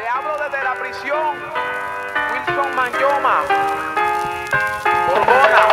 hablo desde la prisión. Wilson Manyoma. Borbona.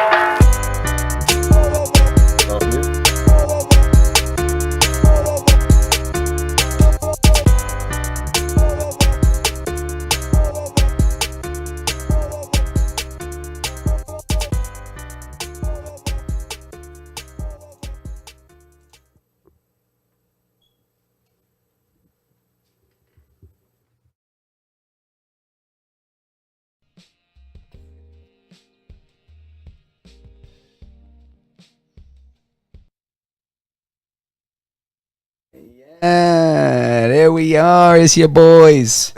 There we are. It's your boys.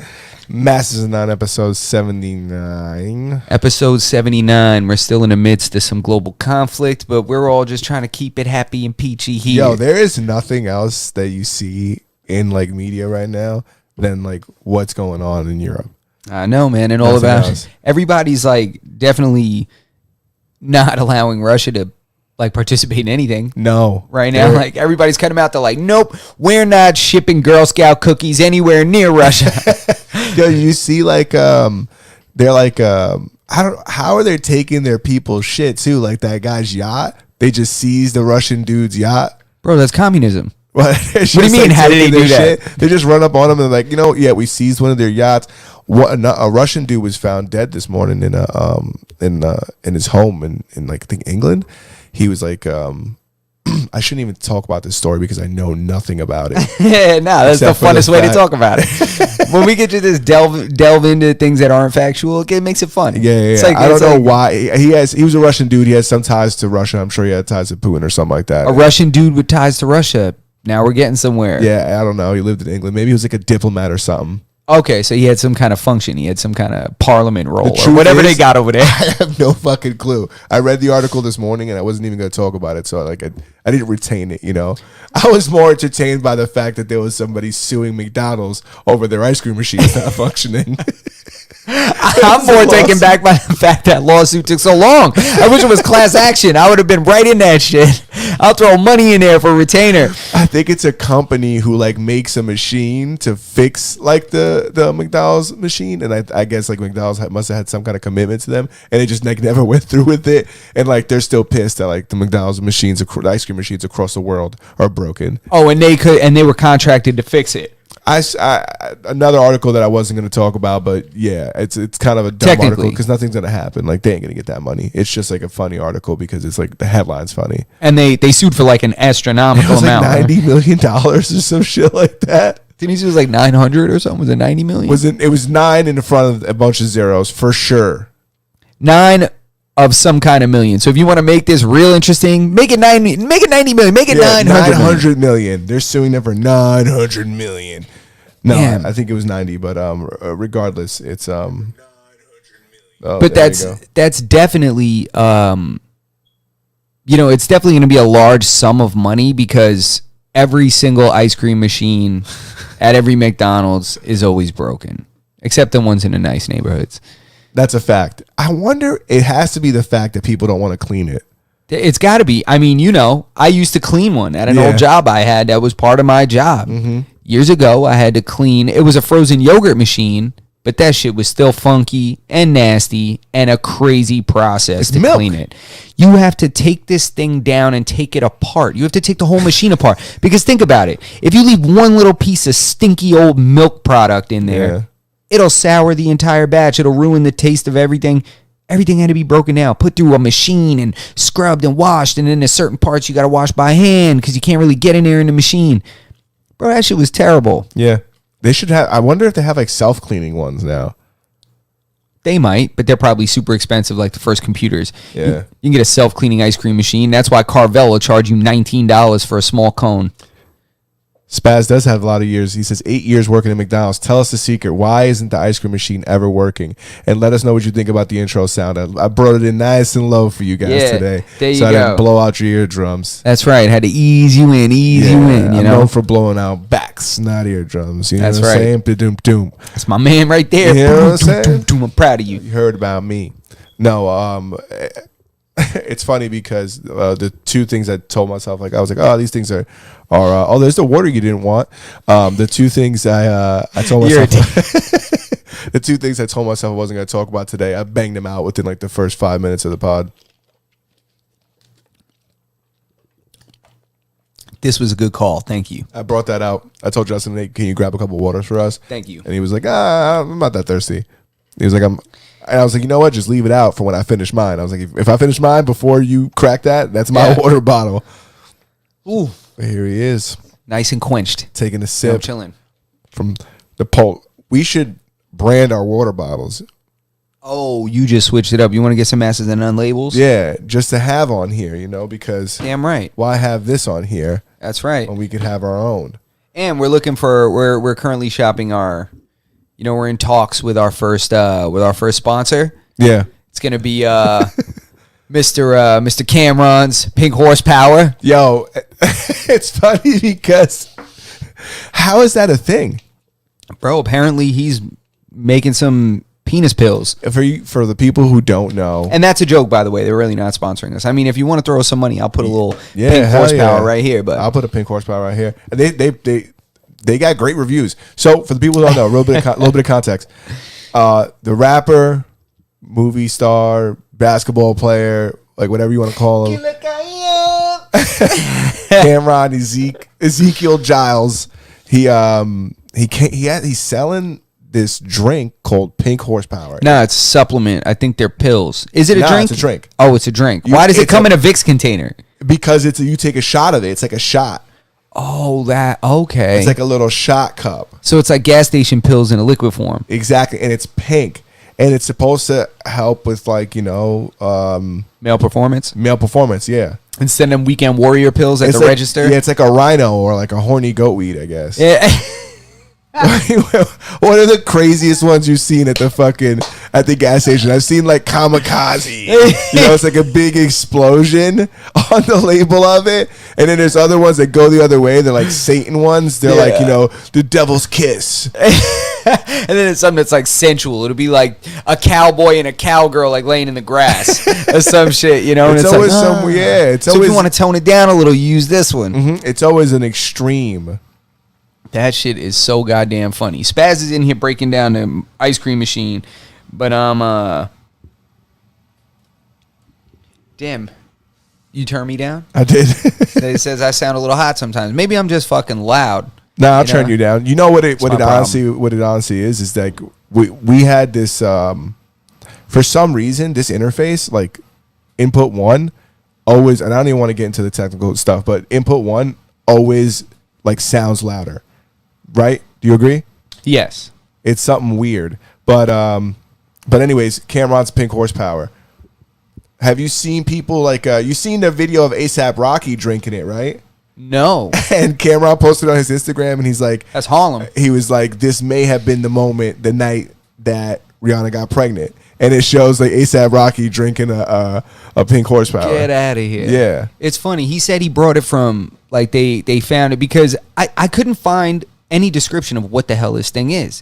Masters of None, episode 79. Episode 79. We're still in the midst of some global conflict, but we're all just trying to keep it happy and peachy here. Yo, there is nothing else that you see in like media right now than like what's going on in Europe. I know, man, and all Nothing about else. everybody's like definitely not allowing Russia to like participate in anything. No. Right now, like everybody's cutting them out. They're like, nope, we're not shipping Girl Scout cookies anywhere near Russia. Yo, you see like they're like how are they taking their people's shit too? Like that guy's yacht. They just seized the Russian dude's yacht. Bro, that's communism. What do you mean? How did they do that? They just run up on them and like, yeah, we seized one of their yachts. A Russian dude was found dead this morning in his home in like I think England. He was like, I shouldn't even talk about this story because I know nothing about it. Yeah, no, that's the funnest way to talk about it. When we get to this delve into things that aren't factual, it makes it fun. Yeah. It's like, I don't know why he was a Russian dude. He has some ties to Russia. I'm sure he had ties to Putin or something like that. A Russian dude with ties to Russia. Now we're getting somewhere. Yeah, I don't know. He lived in England. Maybe he was like a diplomat or something. Okay, so he had some kind of function. He had some kind of parliament role The or whatever truth they is, got over there. I have no fucking clue. I read the article this morning and I wasn't even going to talk about it. So like I didn't retain it, I was more entertained by the fact that there was somebody suing McDonald's over their ice cream machines not functioning. I'm more taken back by the fact that lawsuit took so long. I wish it was class action. I would have been right in that shit. I'll throw money in there for retainer. I think it's a company who like makes a machine to fix like the McDonald's machine, and I guess like McDonald's must have had some kind of commitment to them, and they just like never went through with it, and like they're still pissed that like the McDonald's machines, the ice cream machines across the world are broken. Oh, and they were contracted to fix it. Another article that I wasn't going to talk about, but yeah, it's kind of a dumb article because nothing's going to happen. Like they ain't going to get that money. It's just like a funny article because it's like the headline's funny. And they sued for like an astronomical amount. Like $90 million or some shit like that. Didn't he sue like 900 or something? Was it 90 million? It was 9 in the front of a bunch of zeros for sure. 9 of some kind of million. So if you want to make this real interesting, make it 90 million, make it 900 million. They're suing them for 900 million. No, Damn. I think it was 90, but regardless, it's 900 million. But that's definitely it's definitely going to be a large sum of money because every single ice cream machine at every McDonald's is always broken, except the ones in the nice neighborhoods. That's a fact. I wonder, it has to be the fact that people don't want to clean it. It's got to be. I mean, I used to clean one at an old job I had. That was part of my job. Mm-hmm. Years ago, I had to clean. It was a frozen yogurt machine, but that shit was still funky and nasty and a crazy process to clean it. You have to take this thing down and take it apart. You have to take the whole machine apart. Because think about it. If you leave one little piece of stinky old milk product in there, it'll sour the entire batch. It'll ruin the taste of everything. Everything had to be broken down, put through a machine and scrubbed and washed. And then there's certain parts you got to wash by hand because you can't really get in there in the machine. Bro, that shit was terrible. Yeah. They should have, I wonder if they have like self-cleaning ones now. They might, but they're probably super expensive like the first computers. Yeah. You can get a self-cleaning ice cream machine. That's why Carvel will charge you $19 for a small cone. Spaz does have a lot of years. He says 8 years working at McDonald's. Tell us the secret. Why isn't the ice cream machine ever working? And let us know what you think about the intro sound. I brought it in nice and low for you guys today. There you so go. I didn't blow out your eardrums. That's right. Had to ease you in, I'm known for blowing out backs, not eardrums. You know That's what I'm right. saying? Ba-doom-doom. That's my man right there. You know what I'm saying? I'm proud of you. You heard about me. No, it's funny because the two things I told myself, like I was like, oh, these things are oh, there's the water you didn't want. The two things I told myself, the two things I told myself I wasn't going to talk about today, I banged them out within like the first 5 minutes of the pod. This was a good call. Thank you. I brought that out. I told Justin, hey, can you grab a couple of waters for us? Thank you. And he was like, I'm not that thirsty. He was like, and I was like, you know what? Just leave it out for when I finish mine. I was like, if I finish mine before you crack that, that's my water bottle. Ooh. But here he is. Nice and quenched. Taking a sip. I'm chilling. From the pole. We should brand our water bottles. Oh, you just switched it up. You want to get some Masters and None labels? Yeah, just to have on here, because damn right. Why have this on here? That's right. When we could have our own. And we're looking for we're currently shopping our, we're in talks with our first sponsor. Yeah. It's gonna be Mr. Camron's Pink Horsepower. Yo, it's funny because how is that a thing? Bro, apparently he's making some penis pills. For the people who don't know. And that's a joke, by the way. They're really not sponsoring us. I mean, if you want to throw us some money, I'll put a little Pink Horsepower right here. But I'll put a Pink Horsepower right here. They got great reviews. So for the people who don't know, a little bit of context. The rapper, movie star, basketball player, like whatever you want to call him. Camron Ezekiel Giles. He's selling this drink called Pink Horsepower. No, it's a supplement. I think they're pills. Is it a drink? It's a drink. Oh, it's a drink. Why does it come in a Vicks container? Because you take a shot of it. It's like a shot. Oh, okay. It's like a little shot cup. So it's like gas station pills in a liquid form. Exactly, and it's pink, and it's supposed to help with male performance. Male performance, yeah. And send them Weekend Warrior pills at the register. Yeah, it's like a rhino or like a horny goat weed, I guess. Yeah. One of the craziest ones you've seen at the gas station. I've seen like kamikaze. It's like a big explosion on the label of it. And then there's other ones that go the other way. They're like Satan ones. They're like, the devil's kiss. And then it's something that's like sensual. It'll be like a cowboy and a cowgirl like laying in the grass or some shit, and it's always if you want to tone it down a little, use this one. Mm-hmm. It's always an extreme. That shit is so goddamn funny. Spaz is in here breaking down the ice cream machine, but damn, you turn me down? I did. It says I sound a little hot sometimes. Maybe I'm just fucking loud. No, I'll turn you down. You know what it honestly is like we had this for some reason this interface, like input 1 always, and I don't even want to get into the technical stuff, but input 1 always like sounds louder. Right? Do you agree? Yes. It's something weird. But anyways, Camron's Pink Horsepower. Have you seen people you seen the video of A$AP Rocky drinking it, right? No. And Camron posted on his Instagram and he's like, that's Harlem. He was like, this may have been the night that Rihanna got pregnant. And it shows like A$AP Rocky drinking a Pink Horsepower. Get out of here. Yeah. It's funny. He said he brought it from they found it because I couldn't find any description of what the hell this thing is.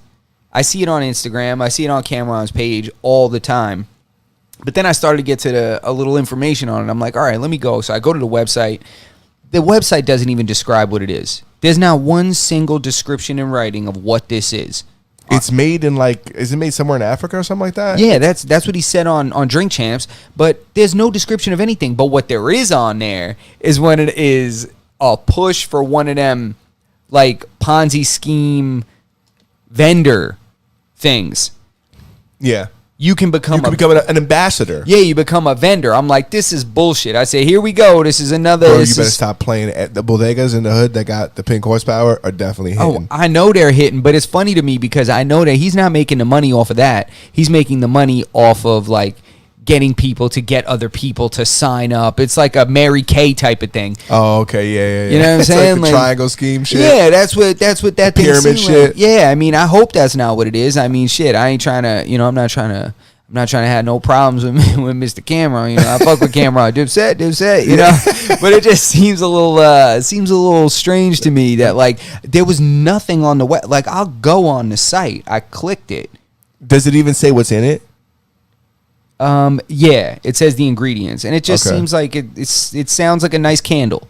I see it on Instagram. I see it on Camron's page all the time. But then I started to get to a little information on it. I'm like, all right, let me go. So I go to the website. The website doesn't even describe what it is. There's not one single description in writing of what this is. It's made in is it made somewhere in Africa or something like that? Yeah, that's what he said on Drink Champs. But there's no description of anything. But what there is on there is when it is a push for one of them like Ponzi scheme vendor things. Yeah. You can become an ambassador. Yeah, you become a vendor. I'm like, this is bullshit. I say, here we go. This is another. Bro, you better stop playing at the bodegas in the hood that got the Pink Horsepower are definitely hitting. Oh, I know they're hitting, but it's funny to me because I know that he's not making the money off of that. He's making the money off of like getting people to get other people to sign up. It's like a Mary Kay type of thing. Oh, okay, yeah. You know what I'm saying? Like the triangle scheme shit. Yeah, that's what that thing pyramid shit. Like. Yeah, I mean, I hope that's not what it is. I mean, shit, I ain't trying to, I'm not trying to have no problems with Mr. Camron. I fuck with Camron, dipset, but it just seems a little strange to me that like there was nothing on the web. Like I'll go on the site, I clicked it. Does it even say what's in it? Yeah, it says the ingredients, and it just seems like it sounds like a nice candle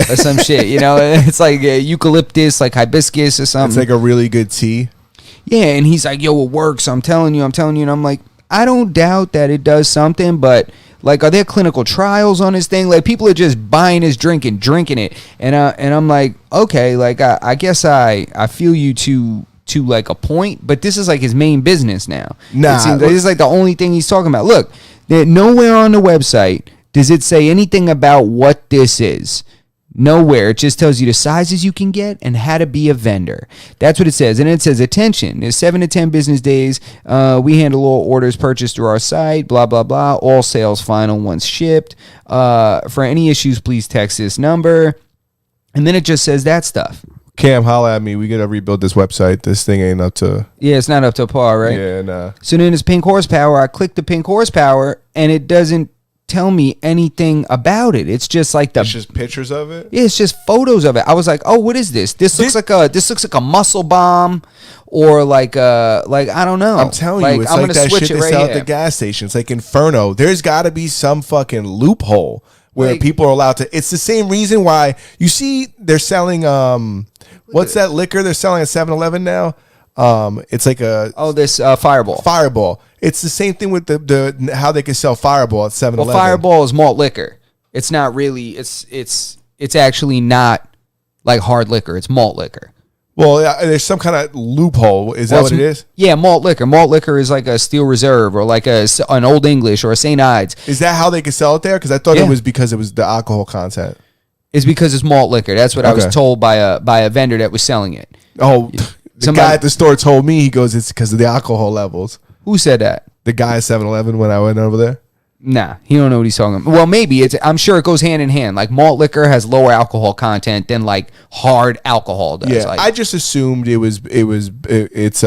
or some shit. You know, it's like eucalyptus, like hibiscus or something. It's like a really good tea. Yeah, and he's like, "Yo, it works. I'm telling you." And I'm like, I don't doubt that it does something, but like, are there clinical trials on this thing? Like, people are just buying his drink and drinking it, and I'm like, okay, like I guess I feel you to like a point, but this is like his main business now. Nah, it seems like this is like the only thing he's talking about. Look, nowhere on the website does it say anything about what this is. Nowhere. It just tells you the sizes you can get and how to be a vendor. That's what it says. And it says, attention, there's 7 to 10 business days. We handle all orders purchased through our site, blah, blah, blah. All sales final once shipped. For any issues, please text this number. And then it just says that stuff. Cam, holla at me. We got to rebuild this website. This thing ain't up to... Yeah, it's not up to par, right? Yeah, nah. So then it's pink horsepower. I click the pink horsepower, and it doesn't tell me anything about it. It's just like it's just pictures of it. Yeah, it's just photos of it. I was like, oh, what is this? This looks like a muscle bomb, or like I don't know. I'm telling you, it's like that shit they sell at the gas station. It's like Inferno. There's got to be some fucking loophole where people are allowed to. It's the same reason why you see they're selling what's that liquor they're selling at 7-Eleven now? It's like this Fireball. Fireball. It's the same thing with the how they can sell Fireball at 7-Eleven. Well, Fireball is malt liquor. It's not really. It's actually not like hard liquor. It's malt liquor. Well, there's some kind of loophole. Is that what it is? Yeah, malt liquor. Malt liquor is like a Steel Reserve or like an Old English or a St. Ides. Is that how they can sell it there? Because I thought it was because it was the alcohol content. It's because it's malt liquor. That's what I was told by a vendor that was selling it. Oh, the guy at the store told me, he goes, it's because of the alcohol levels. Who said that? The guy at 7-Eleven when I went over there. Nah, he don't know what he's talking about. Well, maybe I'm sure it goes hand in hand. Like malt liquor has lower alcohol content than like hard alcohol does. Yeah, like, I just assumed it's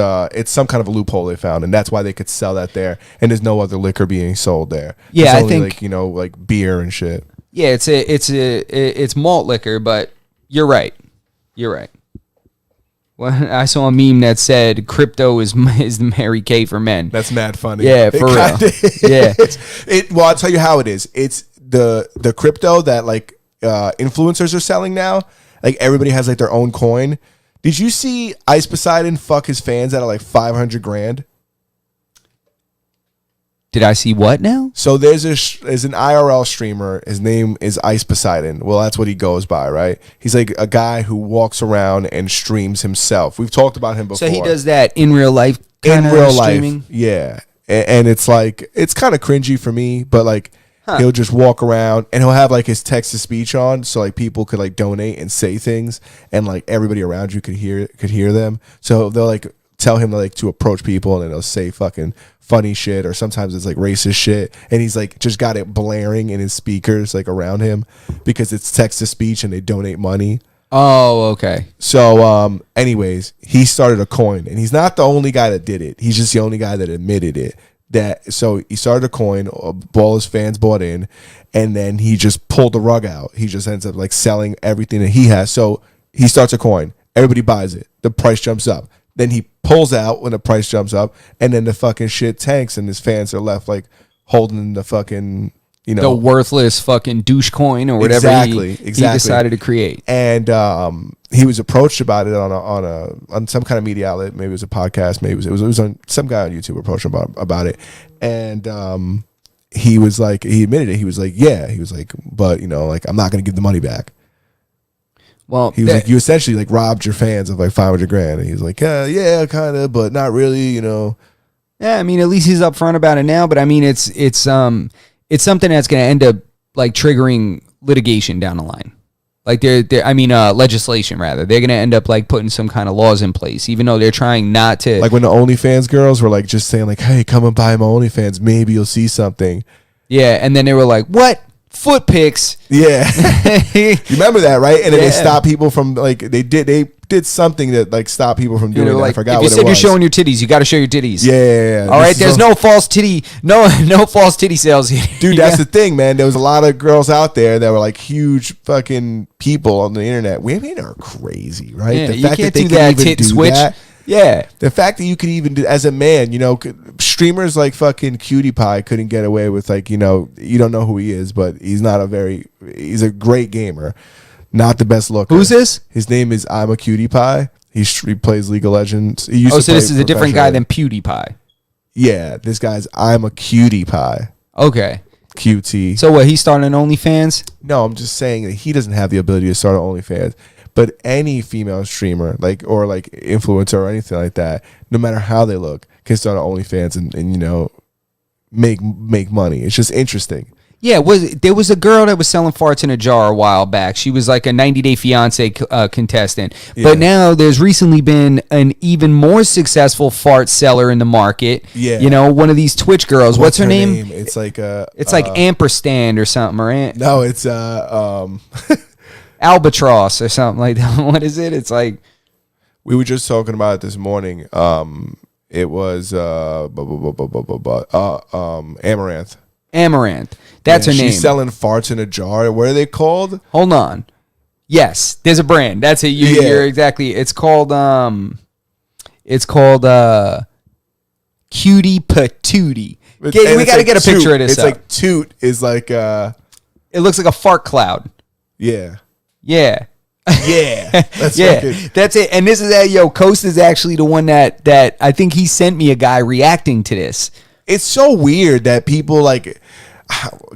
some kind of a loophole they found, and that's why they could sell that there. And there's no other liquor being sold there. Yeah, it's only I think like beer and shit. Yeah, it's malt liquor, but you're right. You're right. Well, I saw a meme that said crypto is the Mary Kay for men. That's mad funny. Yeah, for real. Yeah. Well, I'll tell you how it is. It's the crypto that like influencers are selling now. Like everybody has like their own coin. Did you see Ice Poseidon fuck his fans out of like $500,000? Did I see what now? So there's an IRL streamer. His name is Ice Poseidon. Well, that's what he goes by, right? He's like a guy who walks around and streams himself. We've talked about him before. So he does that in real life kind of streaming? Life, yeah. And it's like, it's kind of cringy for me, but like he'll just walk around and he'll have like his text to speech on, so like people could like donate and say things, and like everybody around you could hear them. So they'll like tell him like to approach people, and then they'll say fucking funny shit, or sometimes it's like racist shit, and he's like just got it blaring in his speakers like around him because it's text to speech and they donate money. Oh, okay. So anyways, he started a coin, and he's not the only guy that did it. He's just the only guy that admitted it. So he started a coin, all his fans bought in, and then he just pulled the rug out. He just ends up like selling everything that he has. So he starts a coin, everybody buys it, the price jumps up. Then he pulls out when the price jumps up, and then the fucking shit tanks, and his fans are left like holding the fucking, the worthless fucking douche coin or whatever he decided to create. And he was approached about it on some kind of media outlet. Maybe it was a podcast. Maybe it was on some guy on YouTube approached him about it. And he was like, he admitted it. He was like, yeah. He was like, but like I'm not gonna give the money back. Well, he was like, you essentially like robbed your fans of like $500,000, and he's like, yeah, kind of, but not really, Yeah, I mean, at least he's upfront about it now. But I mean, it's something that's going to end up like triggering litigation down the line. Like legislation rather. They're going to end up like putting some kind of laws in place, even though they're trying not to. Like when the OnlyFans girls were like just saying like, hey, come and buy my OnlyFans, maybe you'll see something. Yeah, and then they were like, what? Foot pics. Yeah. You remember that, right? And then they stopped people from like they did something that like stopped people from doing it. Like, I forgot what it was. If you said you're showing your titties, you got to show your titties. Yeah. All right, there's no false titty sales here. Dude, that's the thing, man. There was a lot of girls out there that were like huge fucking people on the internet. Women are crazy, right? Yeah, the you fact can't that they do that can even tit do switch. that, Yeah. The fact that you could even do, as a man, you know, streamers like fucking Cutie Pie couldn't get away with, like, you know, you don't know who he is, but he's a great gamer. Not the best looker. Who's this? His name is I'm a Cutie Pie. He plays League of Legends. He used Oh, to so play this is a different guy professionally. than PewDiePie. Yeah, this guy's I'm a Cutie Pie. Okay. QT. So what, he's starting an OnlyFans? No, I'm just saying that he doesn't have the ability to start an OnlyFans. But any female streamer, or influencer or anything like that, no matter how they look, can start an OnlyFans and you know, make money. It's just interesting. Yeah, there was a girl that was selling farts in a jar a while back. She was like a 90-Day Fiance contestant. Yeah. But now there's recently been an even more successful fart seller in the market. Yeah. You know, one of these Twitch girls. What's her name? It's like Ampersand or something, right? no, it's Albatross or something like that. What is it? It's like, we were just talking about it this morning. It was Amaranth. Amaranth. That's her name. She's selling farts in a jar. What are they called? Hold on. Yes, there's a brand. That's it. You're exactly. It's called Cutie Patootie. We got to get a picture of this. It's like toot is like it looks like a fart cloud. Yeah. Yeah. Yeah. That's That's it. And this is Coast is actually the one that I think he sent me a guy reacting to this. It's so weird that people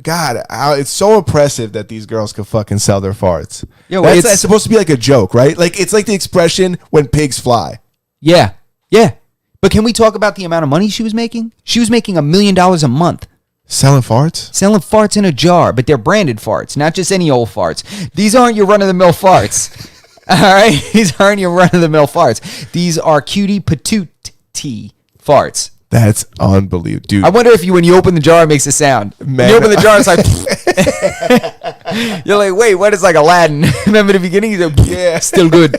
God, it's so impressive that these girls can fucking sell their farts. That's supposed to be like a joke, right? Like, it's like the expression when pigs fly. Yeah. Yeah. But can we talk about the amount of money she was making? She was making $1 million a month. Selling farts? Selling farts in a jar, but they're branded farts, not just any old farts. These aren't your run-of-the-mill farts. All right? These aren't your run-of-the-mill farts. These are Cutie Patootie farts. That's unbelievable, dude. I wonder if when you open the jar, it makes a sound. Man. When you open the jar, it's like... You're like, wait, what is like Aladdin? Remember the beginning? He's like, yeah, still good.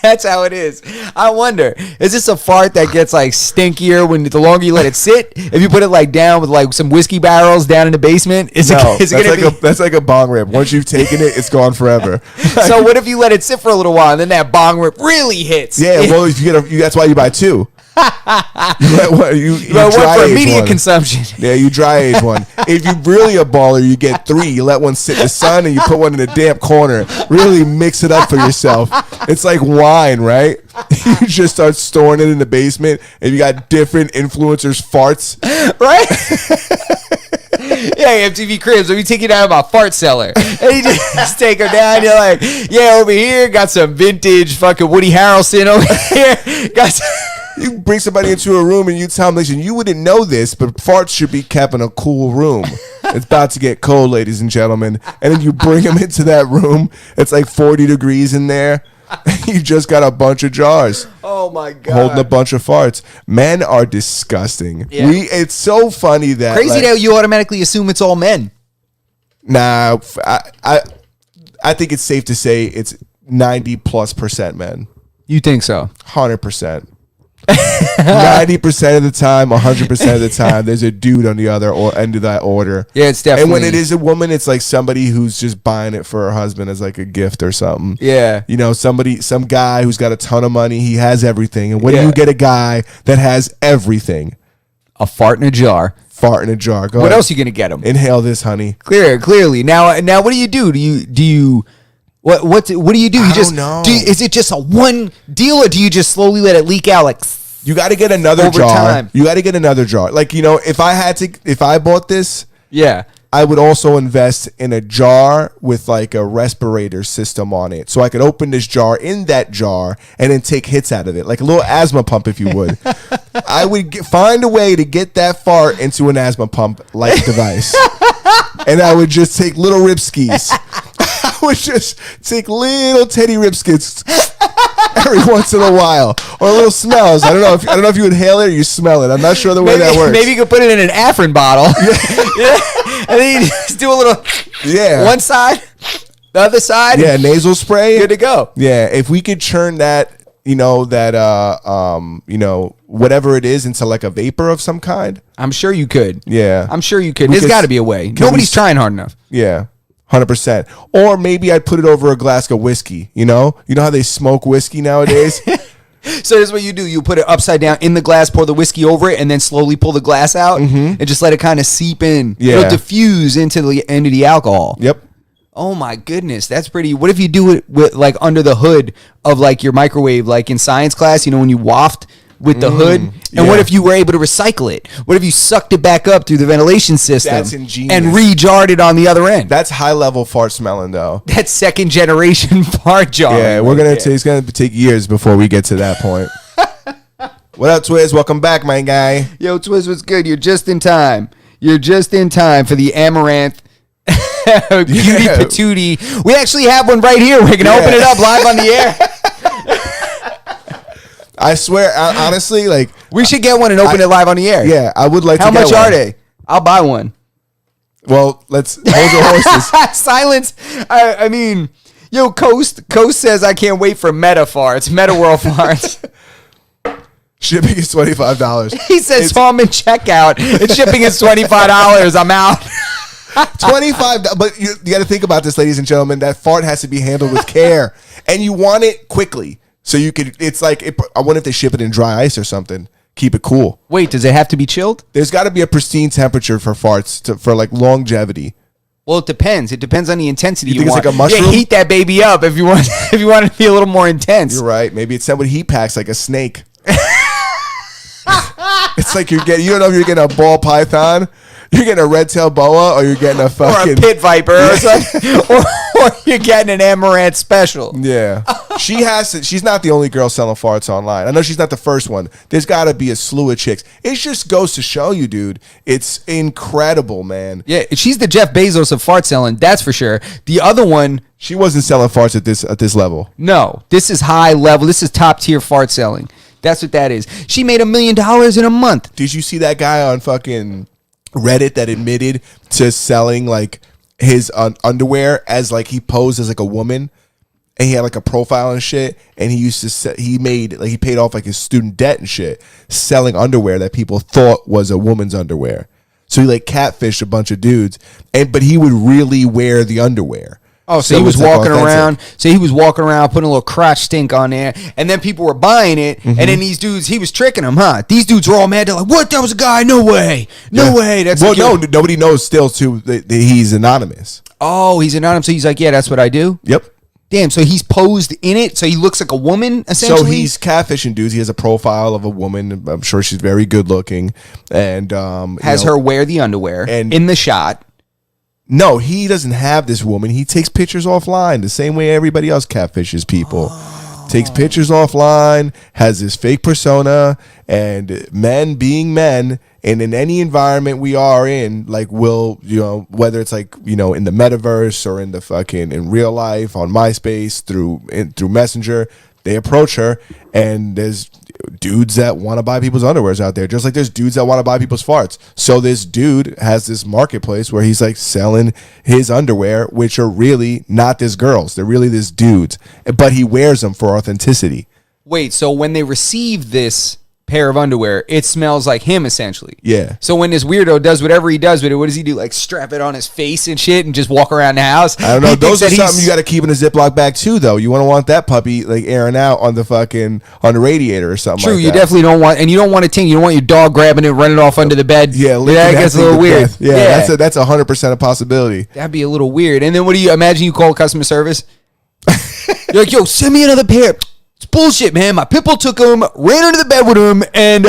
That's how it is. I wonder, is this a fart that gets like stinkier when the longer you let it sit? If you put it like down with like some whiskey barrels down in the basement, is it that's like a bong rip. Once you've taken it, it's gone forever. So what if you let it sit for a little while and then that bong rip really hits? Yeah, well, if you that's why you buy two. you one dry for age immediate one. consumption. Yeah, you dry age one. If you're really a baller, you get three. You let one sit in the sun and you put one in a damp corner. Really mix it up for yourself. It's like wine, right? You just start storing it in the basement and you got different influencers' farts. Right? Yeah, MTV Cribs, let me take you down to my fart cellar. And you just take her down. You're like, yeah, over here, got some vintage fucking Woody Harrelson over here. Got some... You bring somebody into a room and you tell them, listen, you wouldn't know this, but farts should be kept in a cool room. It's about to get cold, ladies and gentlemen. And then you bring them into that room. It's like 40 degrees in there. You just got a bunch of jars. Oh, my God. Holding a bunch of farts. Men are disgusting. Yeah. It's so funny that... Crazy that you automatically assume it's all men. Nah, I think it's safe to say it's 90+% men. You think so? 100%. 90% of the time, 100% of the time, there's a dude on the other end of that order. Yeah, it's definitely. And when it is a woman, it's like somebody who's just buying it for her husband as like a gift or something. Yeah. You know, some guy who's got a ton of money, he has everything. And when you get a guy that has everything? A fart in a jar. Fart in a jar. Go what ahead. else are you gonna get him? Inhale this, honey. Clearly. Now, what do you do? Do you? What do you do? You don't know. Is it just a one deal, or do you just slowly let it leak out? Like, you got to get another over jar. Time. You got to get another jar. Like, you know, if I bought this, yeah, I would also invest in a jar with like a respirator system on it, so I could open this jar in that jar and then take hits out of it, like a little asthma pump, if you would. I would find a way to get that fart into an asthma pump like device, and I would just take little ripskis. I would just take little Teddy Ripskits every once in a while, or little smells. I don't know if you inhale it or you smell it. I'm not sure the way that works. Maybe you could put it in an Afrin bottle. Yeah. And then you just do a little. Yeah. One side, the other side. Yeah, nasal spray. Good to go. Yeah, if we could churn that, whatever it is into like a vapor of some kind. I'm sure you could. Yeah, I'm sure you could. There's got to be a way. Nobody's trying hard enough. Yeah. 100%. Or maybe I'd put it over a glass of whiskey. You know how they smoke whiskey nowadays? So this is what you do. You put it upside down in the glass, pour the whiskey over it, and then slowly pull the glass out and just let it kind of seep in. Yeah. It'll diffuse into the alcohol. Yep. Oh my goodness, that's pretty. What if you do it with like under the hood of like your microwave, like in science class, when you waft with the hood? And what if you were able to recycle it? What if you sucked it back up through the ventilation system? That's ingenious. And re-jarred it on the other end? That's high level fart smelling though. That's second generation fart jar. Yeah, it's gonna take years before we get to that point. What up, Twiz? Welcome back, my guy. Yo, Twiz, what's good? You're just in time. You're just in time for the Amaranth Beauty Patootie. We actually have one right here. We're gonna open it up live on the air. I swear, honestly, like we should get one and open it live on the air. Yeah, I would like to How get much one. are they? I'll buy one. Well, let's hold your horses. Silence. I mean, yo, Coast says I can't wait for Meta farts, Meta World farts. Shipping is $25. He says, so I'm in checkout and shipping is $25. I'm out. $25, but you got to think about this, ladies and gentlemen. That fart has to be handled with care, and you want it quickly. So you could. It's like I wonder if they ship it in dry ice or something. Keep it cool. Wait, does it have to be chilled? There's got to be a pristine temperature for farts for like longevity. Well, it depends. It depends on the intensity you think want. it's like a mushroom? Yeah, heat that baby up if you want. If you want it to be a little more intense. You're right. Maybe it's sent with heat packs like a snake. It's like you're getting. You don't know if you're getting a ball python, you're getting a red-tailed boa, or you're getting a fucking or a pit viper, or something, or you're getting an amaranth special. Yeah, she has to. She's not the only girl selling farts online. I know she's not the first one. There's got to be a slew of chicks. It just goes to show you, dude. It's incredible, man. Yeah, she's the Jeff Bezos of fart selling. That's for sure. The other one, she wasn't selling farts at this level. No, this is high level. This is top tier fart selling. That's what that is. She made $1 million in a month. Did you see that guy on fucking Reddit that admitted to selling like his underwear as like he posed as like a woman, and he had like a profile and shit, and he used to he paid off like his student debt and shit selling underwear that people thought was a woman's underwear. So he like catfished a bunch of dudes, but he would really wear the underwear. Oh, so he was walking around. So he was walking around, putting a little crotch stink on there, and then people were buying it. And then these dudes, he was tricking them, huh? These dudes were all mad. They're like, "What? That was a guy? No way, no way." That's nobody knows still too that he's anonymous. Oh, he's anonymous. So he's like, "Yeah, that's what I do." Yep. Damn. So he's posed in it. So he looks like a woman, essentially. So he's catfishing dudes. He has a profile of a woman. I'm sure she's very good looking, and has her wear the underwear and in the shot. No, he doesn't have this woman. He takes pictures offline the same way everybody else catfishes people. Takes pictures offline, has this fake persona, and men being men, and in any environment we are in, like whether it's like, in the metaverse or in the fucking in real life on MySpace through Messenger, they approach her, and there's dudes that want to buy people's underwears out there, just like there's dudes that want to buy people's farts. So this dude has this marketplace where he's like selling his underwear, which are really not this girl's. They're really this dude's, but he wears them for authenticity. Wait, so when they receive this pair of underwear, it smells like him, essentially. Yeah. So when this weirdo does whatever he does with it, what does he do? Like strap it on his face and shit and just walk around the house? I don't know. Those are something you got to keep in a Ziploc bag too, though. You want that puppy like airing out on the radiator or something. True, like you that. definitely don't want, and you don't want to you don't want your dog grabbing it, running off under the bed. Yeah, that gets a little weird. Yeah, that's 100% a possibility. That'd be a little weird. And then what do you imagine? You call customer service? You're like, yo, send me another pair. It's bullshit, man. My pitbull took him, ran under the bed with him, and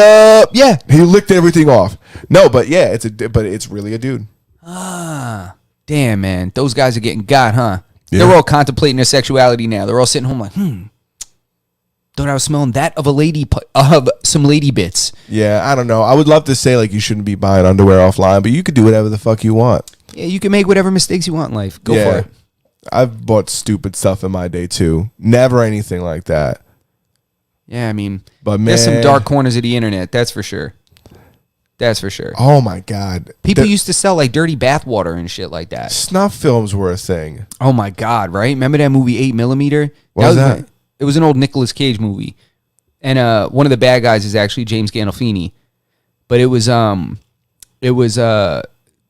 yeah, he licked everything off. No, but yeah, it's really a dude. Damn, man, those guys are getting got, huh? Yeah. They're all contemplating their sexuality now. They're all sitting home like, thought I was smelling that of some lady bits. Yeah, I don't know. I would love to say like you shouldn't be buying underwear offline, but you could do whatever the fuck you want. Yeah, you can make whatever mistakes you want in life. Go for it. I've bought stupid stuff in my day too. Never anything like that. Yeah, I mean, but man, there's some dark corners of the internet. That's for sure. That's for sure. Oh my God. People used to sell like dirty bathwater and shit like that. Snuff films were a thing. Oh my God, right? Remember that movie 8mm? What was that? It was an old Nicolas Cage movie. And one of the bad guys is actually James Gandolfini. But it was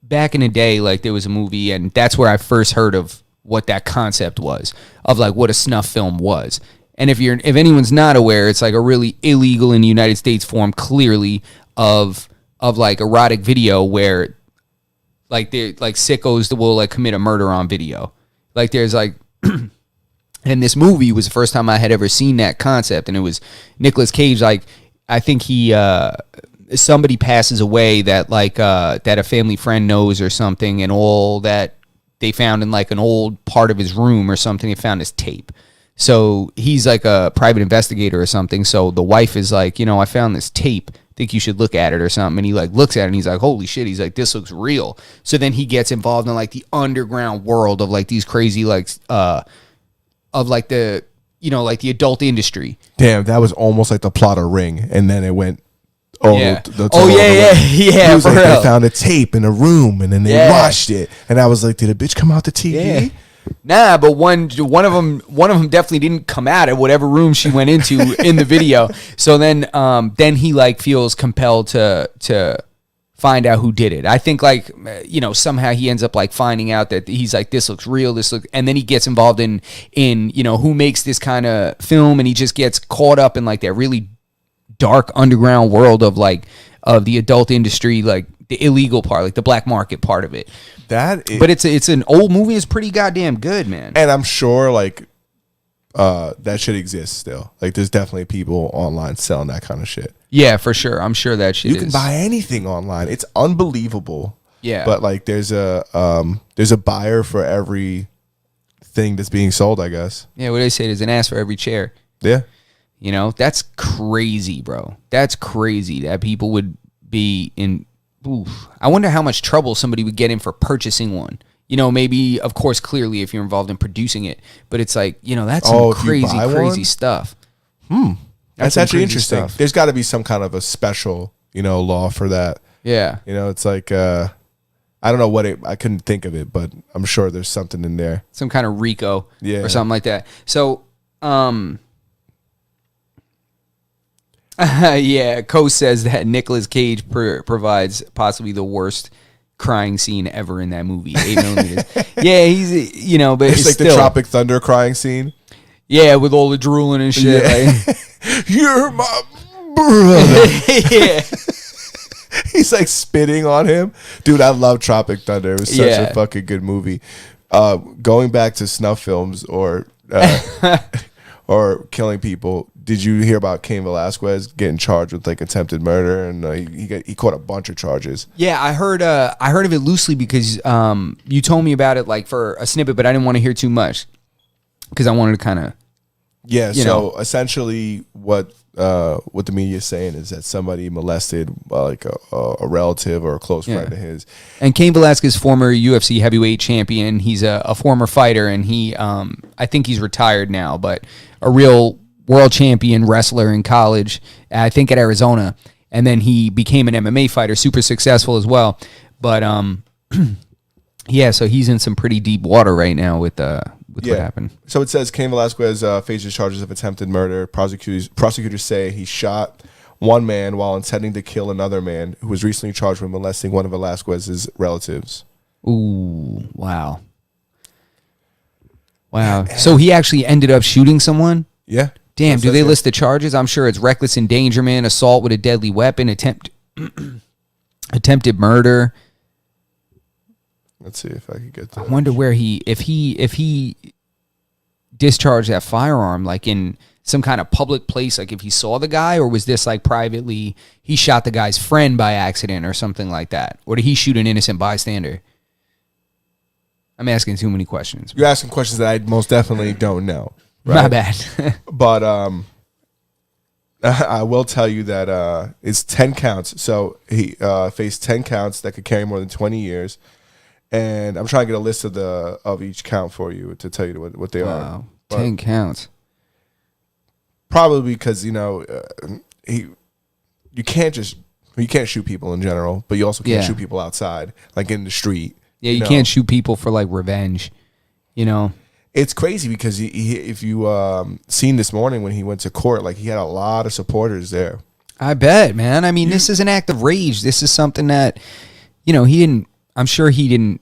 back in the day, like there was a movie, and that's where I first heard of what that concept was, of like what a snuff film was. And if anyone's not aware, it's like a really illegal in the United States form, clearly, of like erotic video where like they're like sickos that will like commit a murder on video. Like there's like and this movie was the first time I had ever seen that concept, and it was Nicolas Cage. Like I think somebody passes away that like that a family friend knows or something, and all that they found in like an old part of his room or something, they found his tape. So he's like a private investigator or something. So the wife is like, I found this tape. Think you should look at it or something. And he like looks at it and he's like, holy shit. He's like, this looks real. So then he gets involved in like the underground world of like these crazy like of like the like the adult industry. Damn, that was almost like the plot of Ring, and then it went. Yeah. For real. They found a tape in a room, and then they watched it, and I was like, did a bitch come out the TV? Yeah. Nah, but one of them definitely didn't come out of whatever room she went into in the video. So then he like feels compelled to find out who did it. I think like somehow he ends up like finding out that he's like, this looks real, and then he gets involved in who makes this kind of film, and he just gets caught up in like that really dark underground world of the adult industry, like the illegal part, like the black market part of it. But it's an old movie. It's pretty goddamn good, man. And I'm sure like that shit exists still. Like there's definitely people online selling that kind of shit. Yeah, for sure. I'm sure that shit. You can buy anything online. It's unbelievable. Yeah. But like there's a buyer for every thing that's being sold, I guess. Yeah, what do they say? There's an ass for every chair. Yeah. That's crazy, bro. That's crazy that people would be in. Oof. I wonder how much trouble somebody would get in for purchasing one. Maybe, of course, clearly if you're involved in producing it, but it's like, that's some crazy stuff. That's actually interesting. Stuff. There's got to be some kind of a special, law for that. Yeah. It's like, I don't know I couldn't think of it, but I'm sure there's something in there. Some kind of RICO or something like that. So, yeah, Co says that Nicolas Cage provides possibly the worst crying scene ever in that movie. 8mm. Yeah, he's but it's like still the Tropic Thunder crying scene. Yeah, with all the drooling and shit. Yeah. Like, you're my brother. Yeah. He's like spitting on him. Dude, I love Tropic Thunder. It was such a fucking good movie. Going back to snuff films or killing people. Did you hear about Cain Velasquez getting charged with like attempted murder, and he caught a bunch of charges? Yeah, I heard of it loosely because you told me about it like for a snippet, but I didn't want to hear too much because I wanted to kind of essentially what the media is saying is that somebody molested like a relative or a close friend of his. And Cain Velasquez, former UFC heavyweight champion, he's a former fighter, and he I think he's retired now, but a real world champion wrestler in college, I think at Arizona, and then he became an MMA fighter, super successful as well. But so he's in some pretty deep water right now with what happened. So it says Cain Velasquez faces charges of attempted murder. Prosecutors say he shot one man while intending to kill another man who was recently charged with molesting one of Velasquez's relatives. Ooh, wow. So he actually ended up shooting someone? Yeah. Damn, do they list the charges? I'm sure it's reckless endangerment, assault with a deadly weapon, attempted murder. Let's see if I can get that. I wonder where if he discharged that firearm, like in some kind of public place, like if he saw the guy, or was this like privately, he shot the guy's friend by accident or something like that? Or did he shoot an innocent bystander? I'm asking too many questions. You're asking questions that I most definitely don't know. Right? My bad. But I will tell you that it's 10 counts. So he faced 10 counts that could carry more than 20 years. And I'm trying to get a list of each count for you to tell you what they are. But 10 counts. Probably because, you can't shoot people in general, but you also can't shoot people outside, like in the street. Yeah, you can't shoot people for like revenge, It's crazy because if you seen this morning when he went to court, like he had a lot of supporters there. I bet, man. I mean, this is an act of rage. This is something that, I'm sure he didn't.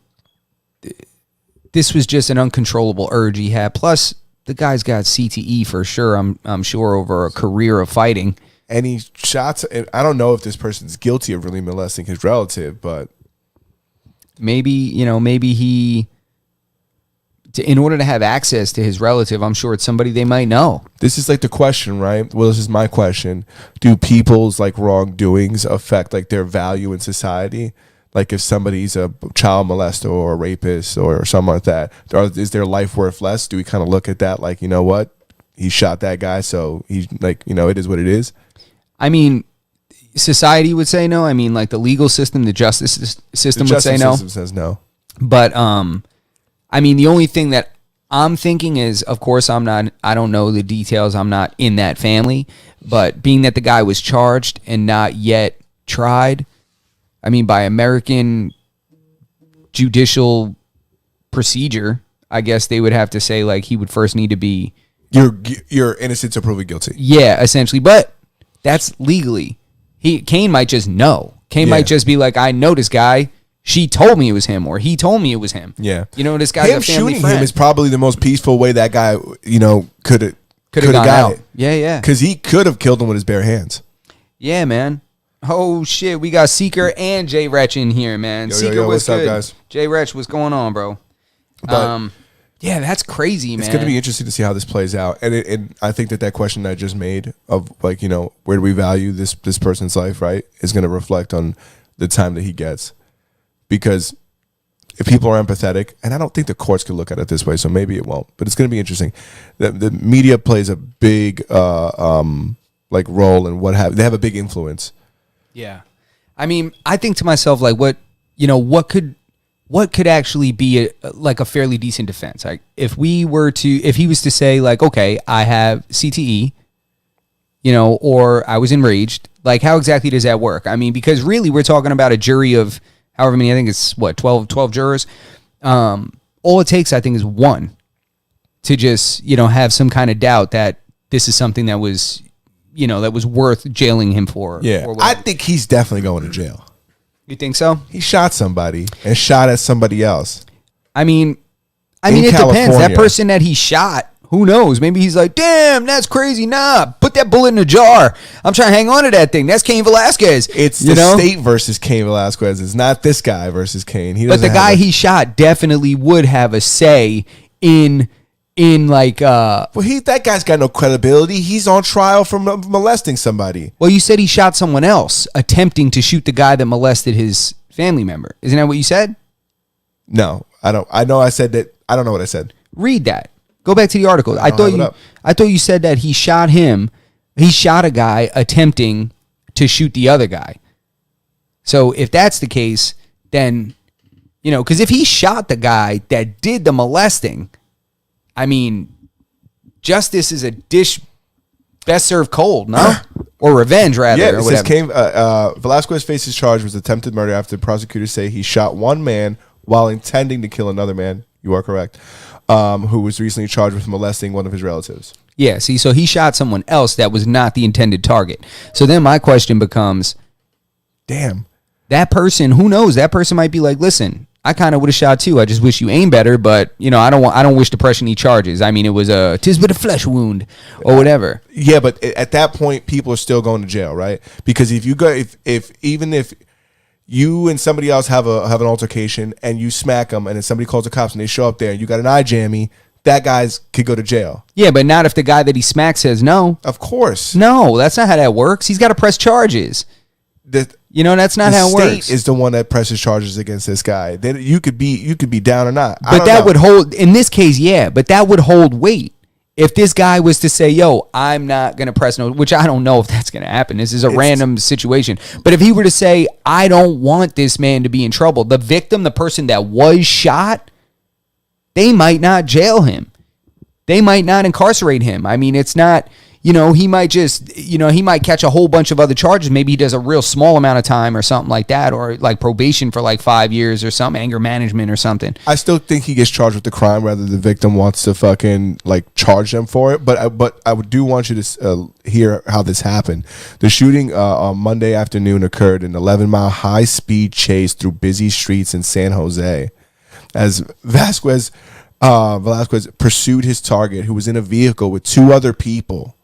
This was just an uncontrollable urge he had. Plus, the guy's got CTE for sure. I'm sure over a career of fighting. And he shots. And I don't know if this person's guilty of really molesting his relative, but maybe he, in order to have access to his relative, I'm sure it's somebody they might know. this is like the question, right? Well, this is my question. Do people's like wrongdoings affect like their value in society? Like if somebody's a child molester or a rapist or something like that, is their life worth less? Do we kind of look at that like, you know what? He shot that guy, so he's like, it is what it is. I mean, society would say no. I mean, like the legal system, the justice system would say no. System says no. But I mean, the only thing that I'm thinking is, of course, I don't know the details. I'm not in that family. But being that the guy was charged and not yet tried, I mean, by American judicial procedure, I guess they would have to say, like, he would first need to be... You're innocent to proven guilty. Yeah, essentially. But that's legally. Cain might just know. Cain might just be like, I know this guy. She told me it was him, or he told me it was him. Yeah. This guy's a family shooting friend. him is probably the most peaceful way that guy, could have gone got out. it. Yeah. Because he could have killed him with his bare hands. Yeah, man. Oh, shit. We got Seeker and Jay Retch in here, man. Seeker, what's good? up, guys? Jay Retch, what's going on, bro? But yeah, that's crazy, man. it's going to be interesting to see how this plays out. And I think that question I just made of, like, where do we value this person's life, right, is going to reflect on the time that he gets. Because if people are empathetic, and I don't think the courts could look at it this way, so maybe it won't, but it's going to be interesting. The media plays a big like role in they have a big influence. Yeah. I mean, I think to myself, like, what could actually be a fairly decent defense? Like, if he was to say, like, okay, I have CTE, or I was enraged, like, how exactly does that work? I mean, because really we're talking about a jury of however many, I think it's 12 jurors. All it takes, I think, is one to just, have some kind of doubt that this is something that was, that was worth jailing him for. Yeah. Or I think he's definitely going to jail. You think so? He shot somebody and shot at somebody else. I mean, it depends. That person that he shot, who knows? Maybe he's like, damn, that's crazy. Nah, put that bullet in a jar. I'm trying to hang on to that thing. That's Cain Velasquez. It's the state versus Cain Velasquez. It's not this guy versus Cain. But the guy he shot definitely would have a say in like... Well, that guy's got no credibility. He's on trial for molesting somebody. Well, you said he shot someone else attempting to shoot the guy that molested his family member. Isn't that what you said? No, I don't. I know I said that. I don't know what I said. Read that. Go back to the article. I thought you said that he shot him. He shot a guy attempting to shoot the other guy. So if that's the case, then, because if he shot the guy that did the molesting, I mean, justice is a dish best served cold, no? Or revenge, rather. Yeah, it says Velasquez faces charge with attempted murder after prosecutors say he shot one man while intending to kill another man. You are correct. Who was recently charged with molesting one of his relatives. Yeah, see, so he shot someone else that was not the intended target. So then my question becomes, damn, that person, who knows? That person might be like, listen, I kind of would have shot too. I just wish you aim better, but I don't wish to press any charges. I mean, it was tis but a flesh wound or whatever. Yeah, but at that point, people are still going to jail, right? Because if you go, even if you and somebody else have an altercation and you smack them, and then somebody calls the cops and they show up there and you got an eye jammy, that guy's could go to jail. Yeah, but not if the guy that he smacked says no. Of course. No, that's not how that works. He's got to press charges. That's not how it works. The state is the one that presses charges against this guy. Then you could be down or not. But that would hold, in this case, yeah, but that would hold weight. If this guy was to say, yo, I'm not going to press no, which I don't know if that's going to happen. This is a random situation. But if he were to say, I don't want this man to be in trouble, the victim, the person that was shot, they might not jail him. They might not incarcerate him. I mean, it's not, he might just, he might catch a whole bunch of other charges. Maybe he does a real small amount of time or something like that, or like probation for like 5 years or something, anger management or something. I still think he gets charged with the crime, whether the victim wants to fucking like charge them for it. But I do want you to hear how this happened. The shooting on Monday afternoon occurred in an 11-mile high-speed chase through busy streets in San Jose, as Vasquez Velasquez pursued his target, who was in a vehicle with 2 other people.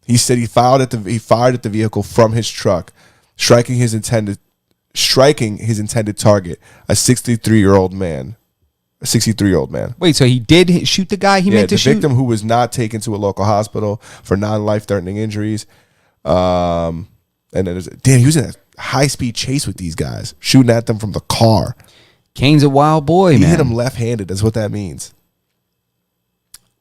He said he fired at the vehicle from his truck, striking his intended target, a 63-year-old man. Wait, so he did shoot the guy he meant to shoot? The victim, who was not taken to a local hospital for non-life-threatening injuries. And then he was in a high-speed chase with these guys, shooting at them from the car. Cain's a wild boy, He man. hit him left-handed. That's what that means.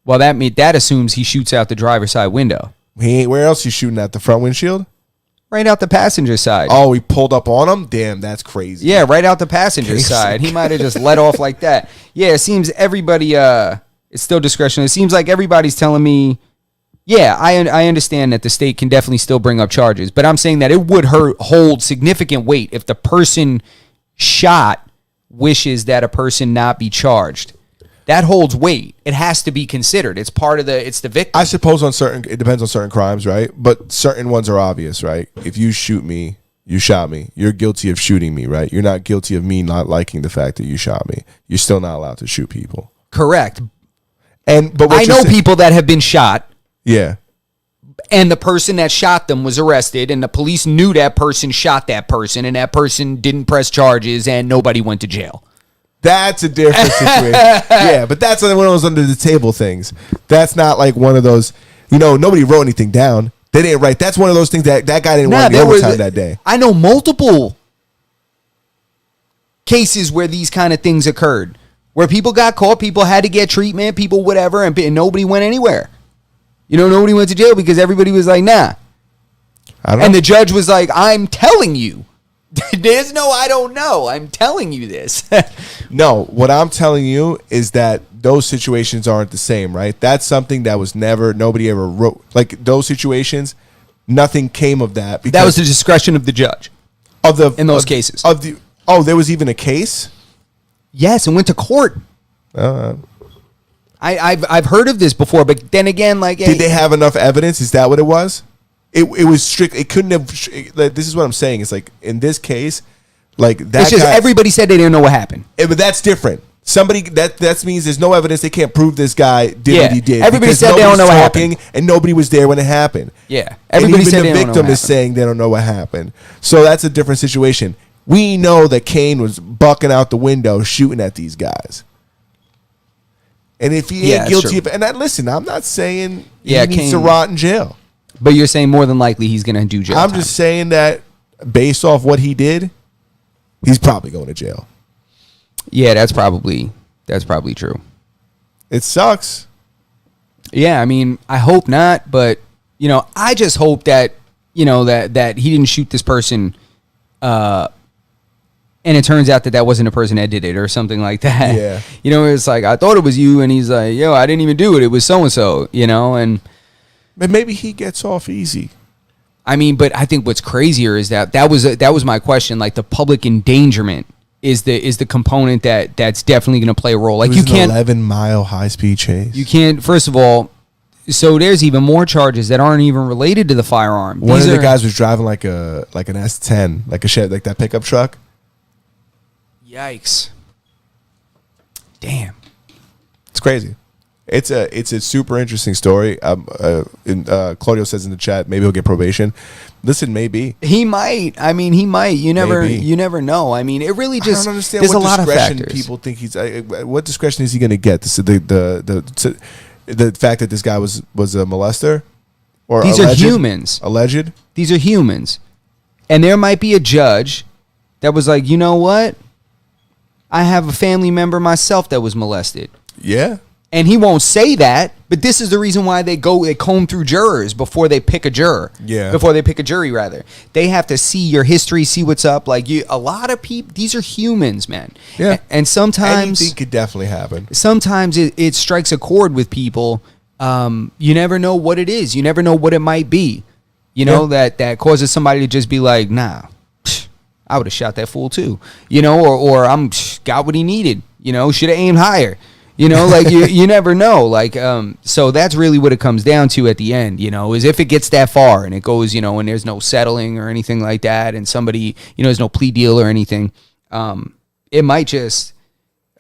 Well, that assumes he shoots out the driver's side window. He ain't. Where else you shooting at? The front windshield? Right out the passenger side. Oh, he pulled up on him? Damn, that's crazy. Yeah, right out the passenger side. He might have just let off like that. Yeah, it seems everybody, it's still discretion. It seems like everybody's telling me, yeah, I understand that the state can definitely still bring up charges, but I'm saying that it would hold significant weight if the person shot wishes that a person not be charged. That holds weight. It has to be considered. It's part of it's the victim. I suppose it depends on certain crimes, right? But certain ones are obvious, right? If you shoot me, you shot me. You're guilty of shooting me, right? You're not guilty of me not liking the fact that you shot me. You're still not allowed to shoot people. Correct. But I know people that have been shot. Yeah. And the person that shot them was arrested, and the police knew that person shot that person, and that person didn't press charges, and nobody went to jail. That's a different situation. Yeah, but that's one of those under the table things. That's not like one of those, nobody wrote anything down. They didn't write. That's one of those things that guy didn't want the overtime that day. I know multiple cases where these kind of things occurred, where people got caught, people had to get treatment, people whatever, and nobody went anywhere. Nobody went to jail because everybody was like, nah. And the judge was like, I'm telling you. There's no I don't know. I'm telling you this. No, what I'm telling you is that those situations aren't the same, right? That's something that was nobody ever wrote. Like those situations, nothing came of that. That was the discretion of the judge in those cases. There was even a case? Yes, and went to court. I've heard of this before, but then again, did they have enough evidence? Is that what it was? It was strict. It couldn't have. This is what I'm saying. It's like in this case, that. It's just everybody said they didn't know what happened. But that's different. Somebody that means there's no evidence. They can't prove this guy did what he did. Everybody said they don't know what happened, and nobody was there when it happened. Yeah, everybody said the victim is saying they don't know what happened. So that's a different situation. We know that Cain was bucking out the window, shooting at these guys. And if he ain't guilty of it, listen, I'm not saying he needs to rot in jail. But you're saying more than likely he's going to do jail time. I'm just saying that based off what he did, he's probably going to jail. Yeah, that's probably true. It sucks. Yeah, I mean, I hope not, but I just hope that that he didn't shoot this person, and it turns out that wasn't a person that did it or something like that. Yeah, it's like I thought it was you, and he's like, I didn't even do it. It was so and so. And maybe he gets off easy. I mean, but I think what's crazier is that was my question. Like the public endangerment is the component that's definitely going to play a role. Like you can't 11-mile high-speed chase. You can't. First of all, so there's even more charges that aren't even related to the firearm. One of the guys was driving like an S10, like a shed, like that pickup truck. Yikes! Damn, it's crazy. It's a super interesting story. Claudio says in the chat, maybe he'll get probation. Listen, maybe he might. I mean, he might. You never know. I mean, it really just. I don't understand. There's what a lot of discretion factors. People think he's. What discretion is he going to get? The fact that this guy was a molester, or these are humans. Alleged. These are humans, and there might be a judge that was like, you know what? I have a family member myself that was molested. Yeah. And he won't say that, but this is the reason why they comb through jurors before they pick a juror. Yeah. Before they pick a jury, rather. They have to see your history, see what's up. Like a lot of people, these are humans, man. Yeah. And sometimes anything could definitely happen. Sometimes it strikes a chord with people. You never know what it is. You never know what it might be. That causes somebody to just be like, nah, I would have shot that fool too. Or I'm got what he needed. Should have aimed higher. You never know. So that's really what it comes down to at the end, is if it gets that far and it goes, and there's no settling or anything like that, and somebody, there's no plea deal or anything, it might just,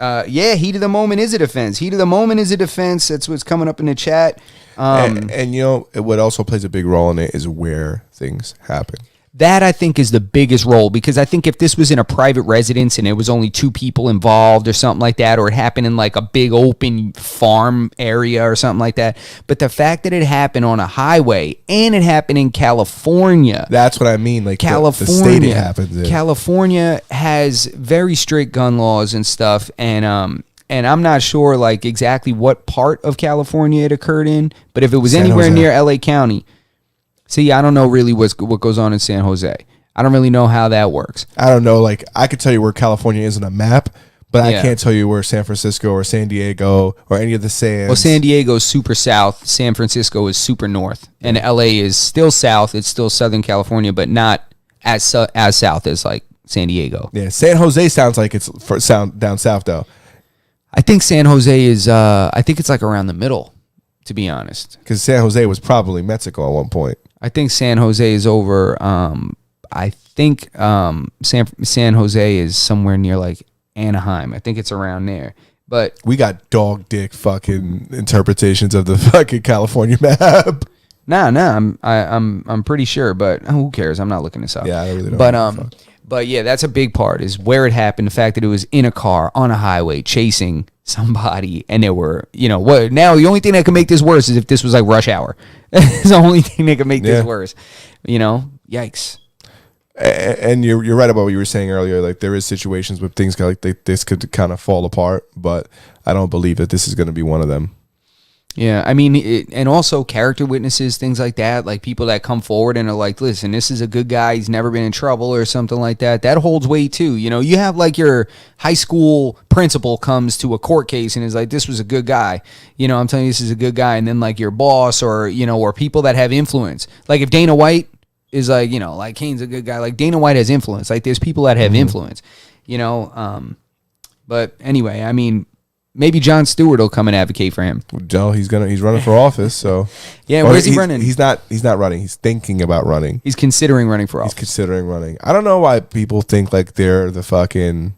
Yeah, heat of the moment is a defense. Heat of the moment is a defense. That's what's coming up in the chat. And you know what also plays a big role in it is where things happen. That, I think, is the biggest role, because I think if this was in a private residence and it was only 2 people involved or something like that, or it happened in like a big open farm area or something like that, but the fact that it happened on a highway and it happened in California. That's what I mean. Like California, the state it happens in. California has very strict gun laws and stuff, and I'm not sure like exactly what part of California it occurred in, but if it was anywhere near LA County. See, I don't know really what goes on in San Jose. I don't really know how that works. I don't know. Like, I could tell you where California is on a map, but I can't tell you where San Francisco or San Diego or any of the sands. Well, San Diego is super south. San Francisco is super north. And LA is still south. It's still Southern California, but not as south as, like, San Diego. Yeah, San Jose sounds like it's down south, though. I think San Jose is, I think it's, like, around the middle, to be honest. Because San Jose was probably Mexico at one point. I think San Jose is over. I think San Jose is somewhere near like Anaheim. I think it's around there. But we got dog dick fucking interpretations of the fucking California map. Nah. I'm pretty sure. But who cares? I'm not looking this up. Yeah, I really don't. But yeah, that's a big part. Is where it happened. The fact that it was in a car on a highway chasing somebody, and there were, what now the only thing that can make this worse is if this was like rush hour. It's the only thing that can make this worse. Yikes. And you're right about what you were saying earlier. Like, there is situations where things like this could kind of fall apart, but I don't believe that this is going to be one of them. Yeah, I mean, and also character witnesses, things like that, like people that come forward and are like, listen, this is a good guy, he's never been in trouble or something like that. That holds weight too. You have like your high school principal comes to a court case and is like, this was a good guy. I'm telling you, this is a good guy. And then like your boss or people that have influence. Like if Dana White is like, like Cain's a good guy. Like Dana White has influence. Like there's people that have influence, But anyway, I mean, maybe Jon Stewart will come and advocate for him. No, he's running for office. So yeah, where's he running? He's not running. He's thinking about running. He's considering running for office. He's considering running. I don't know why people think like they're the fucking.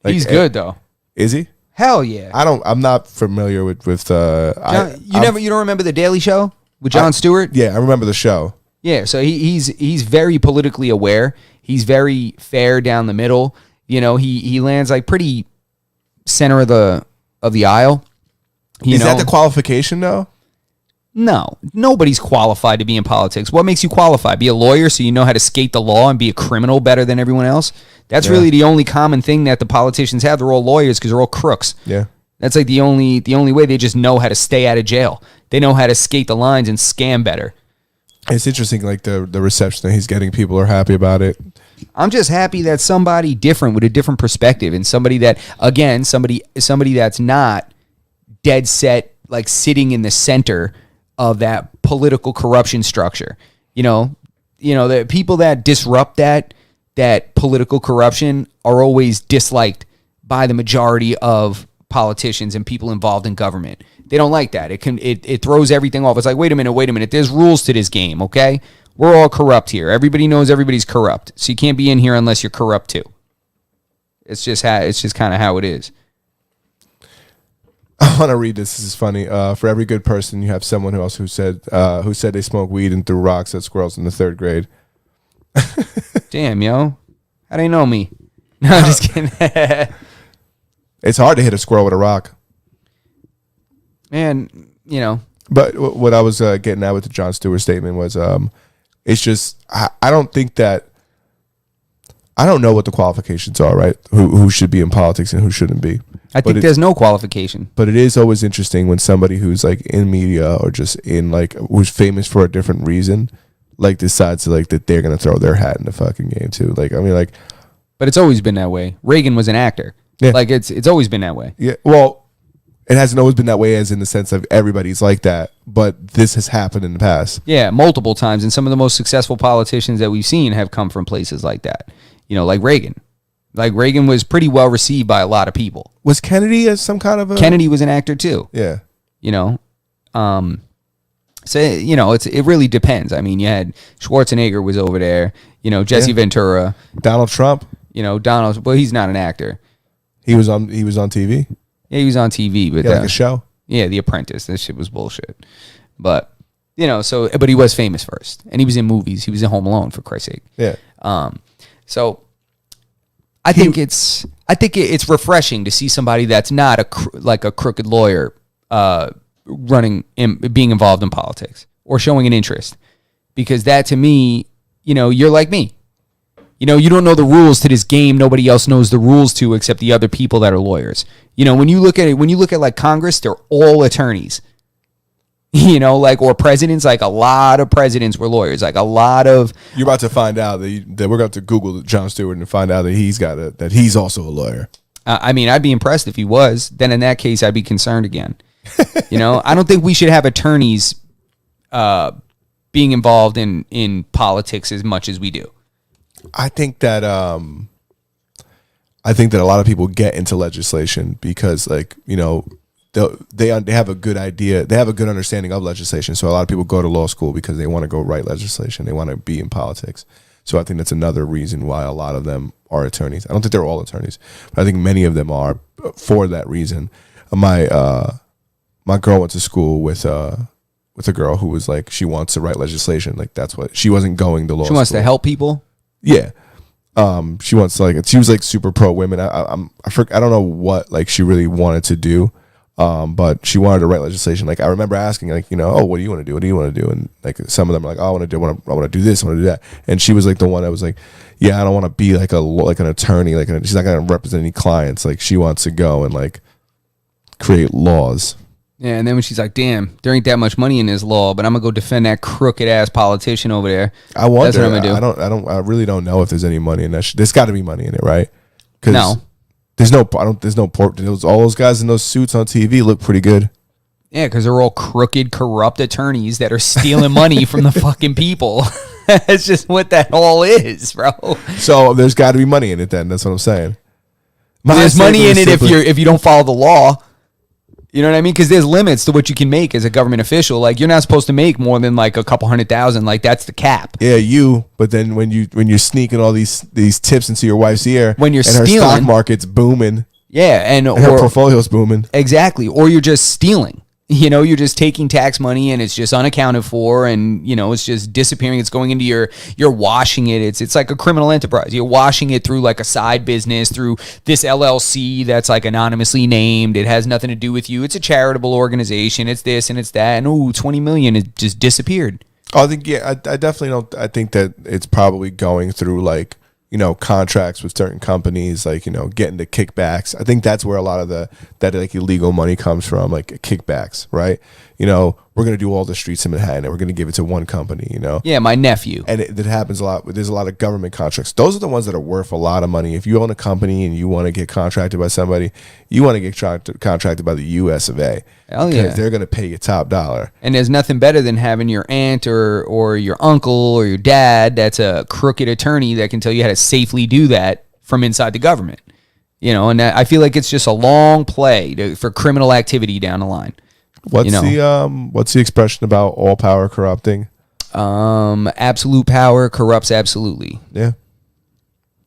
Like, he's good though. Is he? Hell yeah. I'm not familiar with. You don't remember the Daily Show with Jon Stewart? Yeah, I remember the show. Yeah, so he's very politically aware. He's very fair down the middle. He lands like pretty center of the aisle. Is that the qualification though? No, nobody's qualified to be in politics. What makes you qualified? Be a lawyer so you know how to skate the law and be a criminal better than everyone else? That's really the only common thing that the politicians have. They're all lawyers because they're all crooks. Yeah. That's like the only way. They just know how to stay out of jail. They know how to skate the lines and scam better. It's interesting, like the reception that he's getting. People are happy about it. I'm just happy that somebody different with a different perspective and somebody that, again, somebody that's not dead set, like sitting in the center of that political corruption structure. The people that disrupt that political corruption are always disliked by the majority of politicians and people involved in government. They don't like that. It throws everything off. It's like, wait a minute. There's rules to this game, okay? We're all corrupt here. Everybody knows everybody's corrupt. So you can't be in here unless you're corrupt too. It's just kind of how it is. I want to read this. This is funny. For every good person, you have someone else who said they smoke weed and threw rocks at squirrels in the 3rd grade. Damn, yo. How do you know me? No, I'm just kidding. It's hard to hit a squirrel with a rock. And, But what I was getting at with the Jon Stewart statement was, it's just, I don't think that, I don't know what the qualifications are, right? Who should be in politics and who shouldn't be. I think there's no qualification. But it is always interesting when somebody who's like in media or just in like, who's famous for a different reason, like decides to like that they're going to throw their hat in the fucking game too. Like, I mean, like. But it's always been that way. Reagan was an actor. Yeah. Like it's always been that way. Yeah. Well, it hasn't always been that way as in the sense of everybody's like that, but this has happened in the past. Yeah, multiple times. And some of the most successful politicians that we've seen have come from places like that. Like Reagan. Like Reagan was pretty well received by a lot of people. Was Kennedy as some kind of a... Kennedy was an actor too. Yeah. So, it really depends. I mean, you had Schwarzenegger was over there, Jesse Ventura. Donald Trump. Donald, well, he's not an actor. He was on TV. Yeah, he was on TV, but Like a show. Yeah, The Apprentice. That shit was bullshit. But but he was famous first, and he was in movies. He was in Home Alone, for Christ's sake. Yeah. So I think it's refreshing to see somebody that's not a crooked lawyer being involved in politics or showing an interest, because that to me, you're like me. You don't know the rules to this game. Nobody else knows the rules to except the other people that are lawyers. When you look at like Congress, they're all attorneys. Or presidents, like a lot of presidents were lawyers. Like a lot of. You're about to find out that we're going to Google Jon Stewart and find out that that he's also a lawyer. I mean, I'd be impressed if he was. Then in that case, I'd be concerned again. I don't think we should have attorneys being involved in politics as much as we do. I think that a lot of people get into legislation because, like, they have a good idea. They have a good understanding of legislation. So a lot of people go to law school because they want to go write legislation. They want to be in politics. So I think that's another reason why a lot of them are attorneys. I don't think they're all attorneys, but I think many of them are for that reason. My girl went to school with a girl who was like, she wants to write legislation. Like, that's what she wasn't going to law school. She wants to help people. Yeah. She wants she was like super pro women. I don't know what like she really wanted to do. But she wanted to write legislation. Like, I remember asking, like, what do you want to do? What do you want to do? And like some of them are like, oh, I want to do this, I want to do that. And she was like the one that was like, yeah, I don't want to be like an attorney. Like, she's not going to represent any clients. Like, she wants to go and like create laws. Yeah, and then when she's like, damn, there ain't that much money in this law, but I'm gonna go defend that crooked ass politician over there. I wonder. That's what I'm gonna do. I really don't know if there's any money in that. There's got to be money in it, right? No. There's no port. All those guys in those suits on TV look pretty good. Yeah, because they're all crooked, corrupt attorneys that are stealing money from the fucking people. That's just what that all is, bro. So there's got to be money in it then. That's what I'm saying. There's money in it if you don't follow the law. You know what I mean? Because there's limits to what you can make as a government official. Like, you're not supposed to make more than like a couple $100,000. Like, that's the cap. Yeah, but then when you're sneaking all these tips into your wife's ear, when you're stealing, her stock market's booming. Yeah, and her portfolio's booming. Exactly. Or you're just stealing. You're just taking tax money and it's just unaccounted for, and it's just disappearing. It's going into you're washing it. It's like a criminal enterprise. You're washing it through like a side business, through this LLC that's like anonymously named. It has nothing to do with you. It's a charitable organization. It's this and it's that. And $20 million it just disappeared. I think I definitely don't. I think that it's probably going through like contracts with certain companies, like, getting the kickbacks. I think that's where a lot of that like illegal money comes from, like kickbacks, right? We're going to do all the streets in Manhattan and we're going to give it to one company, Yeah, my nephew. And it happens a lot. There's a lot of government contracts. Those are the ones that are worth a lot of money. If you own a company and you want to get contracted by somebody, you want to get contracted by the US of A. Hell yeah. Because they're going to pay you top dollar. And there's nothing better than having your aunt or your uncle or your dad that's a crooked attorney that can tell you how to safely do that from inside the government. And I feel like it's just a long play for criminal activity down the line. What's the expression about all power corrupting? Absolute power corrupts absolutely. Yeah.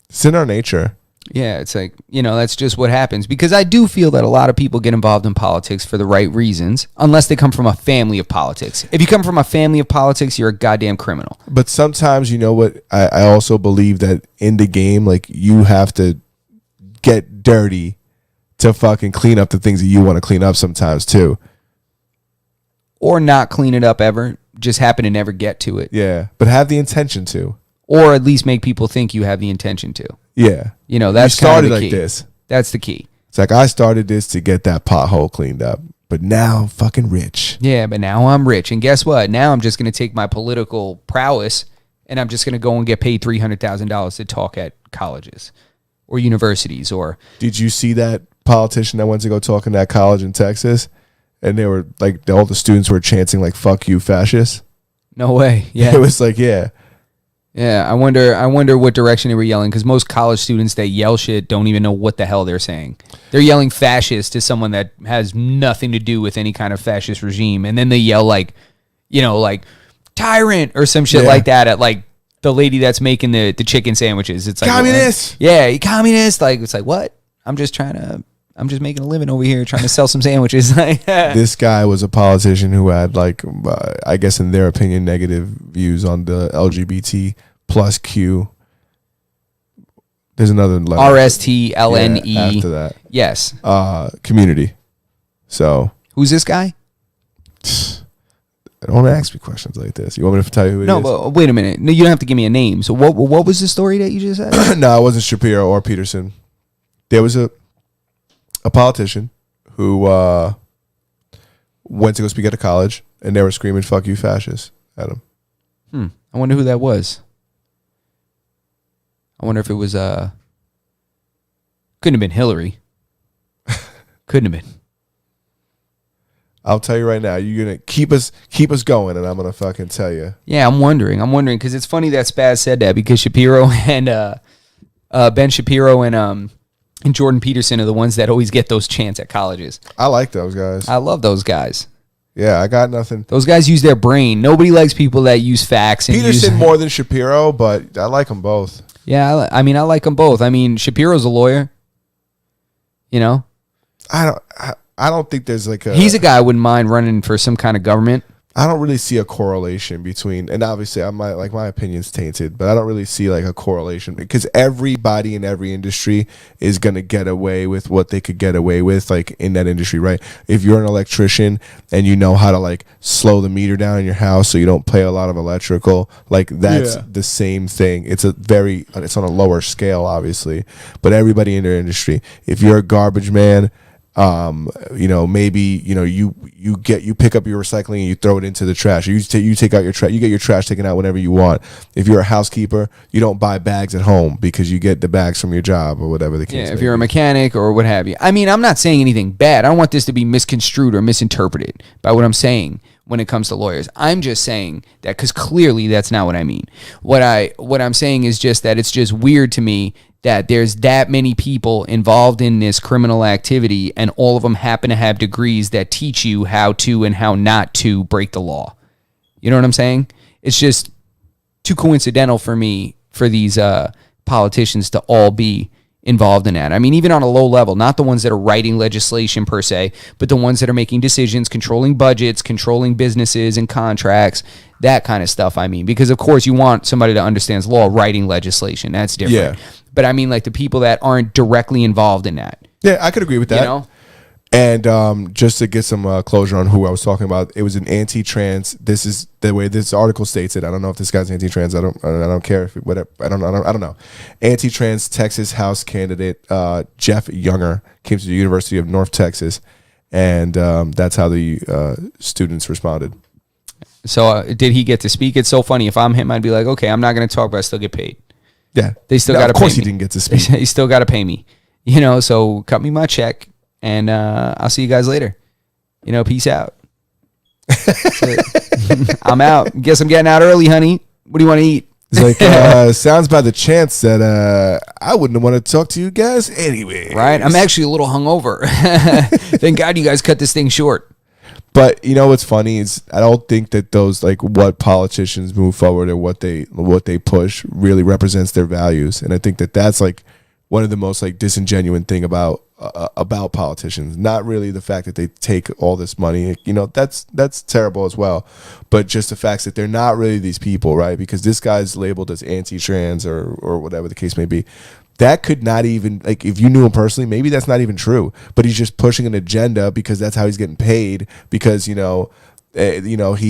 It's in our nature. Yeah, it's like, that's just what happens. Because I do feel that a lot of people get involved in politics for the right reasons, unless they come from a family of politics. If you come from a family of politics, you're a goddamn criminal. But sometimes, what? I also believe that in the game, like, you have to get dirty to fucking clean up the things that you want to clean up sometimes, too. Or not clean it up ever, just happen to never get to it. Yeah, but have the intention to. Or at least make people think you have the intention to. Yeah. That's kind of the key. like this. That's the key. It's like, I started this to get that pothole cleaned up, but now I'm fucking rich. Yeah, but now I'm rich. And guess what? Now I'm just going to take my political prowess and I'm just going to go and get paid $300,000 to talk at colleges or universities or... Did you see that politician that went to go talk in that college in Texas? And they were like, all the students were chanting like, fuck you, fascist. No way. Yeah. It was like, yeah. Yeah. I wonder what direction they were yelling, because most college students that yell shit don't even know what the hell they're saying. They're yelling fascist to someone that has nothing to do with any kind of fascist regime. And then they yell like, like tyrant or some shit like that at like the lady that's making the chicken sandwiches. It's like, communist. Yeah. Communist. Like, it's like, what? I'm just making a living over here trying to sell some sandwiches. This guy was a politician who had like, I guess in their opinion, negative views on the LGBT plus Q. There's another letter. RSTLNE. Yeah, after that. Yes. Community. So. Who's this guy? Don't ask me questions like this. You want me to tell you who it is? No, but wait a minute. No, you don't have to give me a name. So what was the story that you just said? No, it wasn't Shapiro or Peterson. There was a politician who went to go speak at a college, and they were screaming "fuck you, fascist" at him. I wonder who that was. I wonder if it was couldn't have been Hillary. Couldn't have been. I'll tell you right now. You're gonna keep us going, and I'm gonna fucking tell you. Yeah, I'm wondering because it's funny that Spaz said that because Shapiro and Ben Shapiro and Jordan Peterson are the ones that always get those chants at colleges. I like those guys. I love those guys. Yeah, I got nothing. Those guys use their brain. Nobody likes people that use facts. And Peterson more than Shapiro, but I like them both. Yeah, I like them both. I mean, Shapiro's a lawyer. You know, I don't think there's like a. He's a guy I wouldn't mind running for some kind of government. I don't really see a correlation between, and obviously my opinion's tainted, but I don't really see like a correlation because everybody in every industry is going to get away with what they could get away with, like in that industry, right? If you're an electrician and you know how to like slow the meter down in your house so you don't pay a lot of electrical, like that's the same thing. It's on a lower scale, obviously, but everybody in their industry, if you're a garbage man, maybe, you pick up your recycling and you throw it into the trash. Or you take out your trash. You get your trash taken out whenever you want. If you're a housekeeper, you don't buy bags at home because you get the bags from your job or whatever the case. Yeah, if you're a mechanic or what have you. I mean, I'm not saying anything bad. I don't want this to be misconstrued or misinterpreted by what I'm saying when it comes to lawyers. I'm just saying that because clearly that's not what I mean. What I'm saying is just that it's just weird to me that there's that many people involved in this criminal activity and all of them happen to have degrees that teach you how to and how not to break the law. You know what I'm saying? It's just too coincidental for me for these politicians to all be involved in that. I mean, even on a low level, not the ones that are writing legislation per se, but the ones that are making decisions, controlling budgets, controlling businesses and contracts, that kind of stuff. I mean, because of course you want somebody that understands law writing legislation. That's different. Yeah. But I mean, like the people that aren't directly involved in that. Yeah, I could agree with that. You know? And just to get some closure on who I was talking about, it was an anti-trans. This is the way this article states it. I don't know if this guy's anti-trans. I don't care if whatever. I don't know. Anti-trans Texas House candidate Jeff Younger came to the University of North Texas, and that's how the students responded. So did he get to speak? It's so funny. If I'm him, I'd be like, okay, I'm not going to talk, but I still get paid. Yeah, they still got to pay me. Of course, he didn't get to speak. He still got to pay me. So cut me my check. And I'll see you guys later. Peace out. I'm out. Guess I'm getting out early, honey. What do you want to eat? It's like, sounds by the chance that I wouldn't want to talk to you guys anyway. Right? I'm actually a little hungover. Thank God you guys cut this thing short. But what's funny is I don't think that those like what politicians move forward or what they push really represents their values. And I think that that's like one of the most like disingenuous thing about politicians. Not really the fact that they take all this money, that's terrible as well, but just the fact that they're not really these people, right? Because this guy's labeled as anti-trans or whatever the case may be. That could not even, like, if you knew him personally, maybe that's not even true, but he's just pushing an agenda because that's how he's getting paid, because he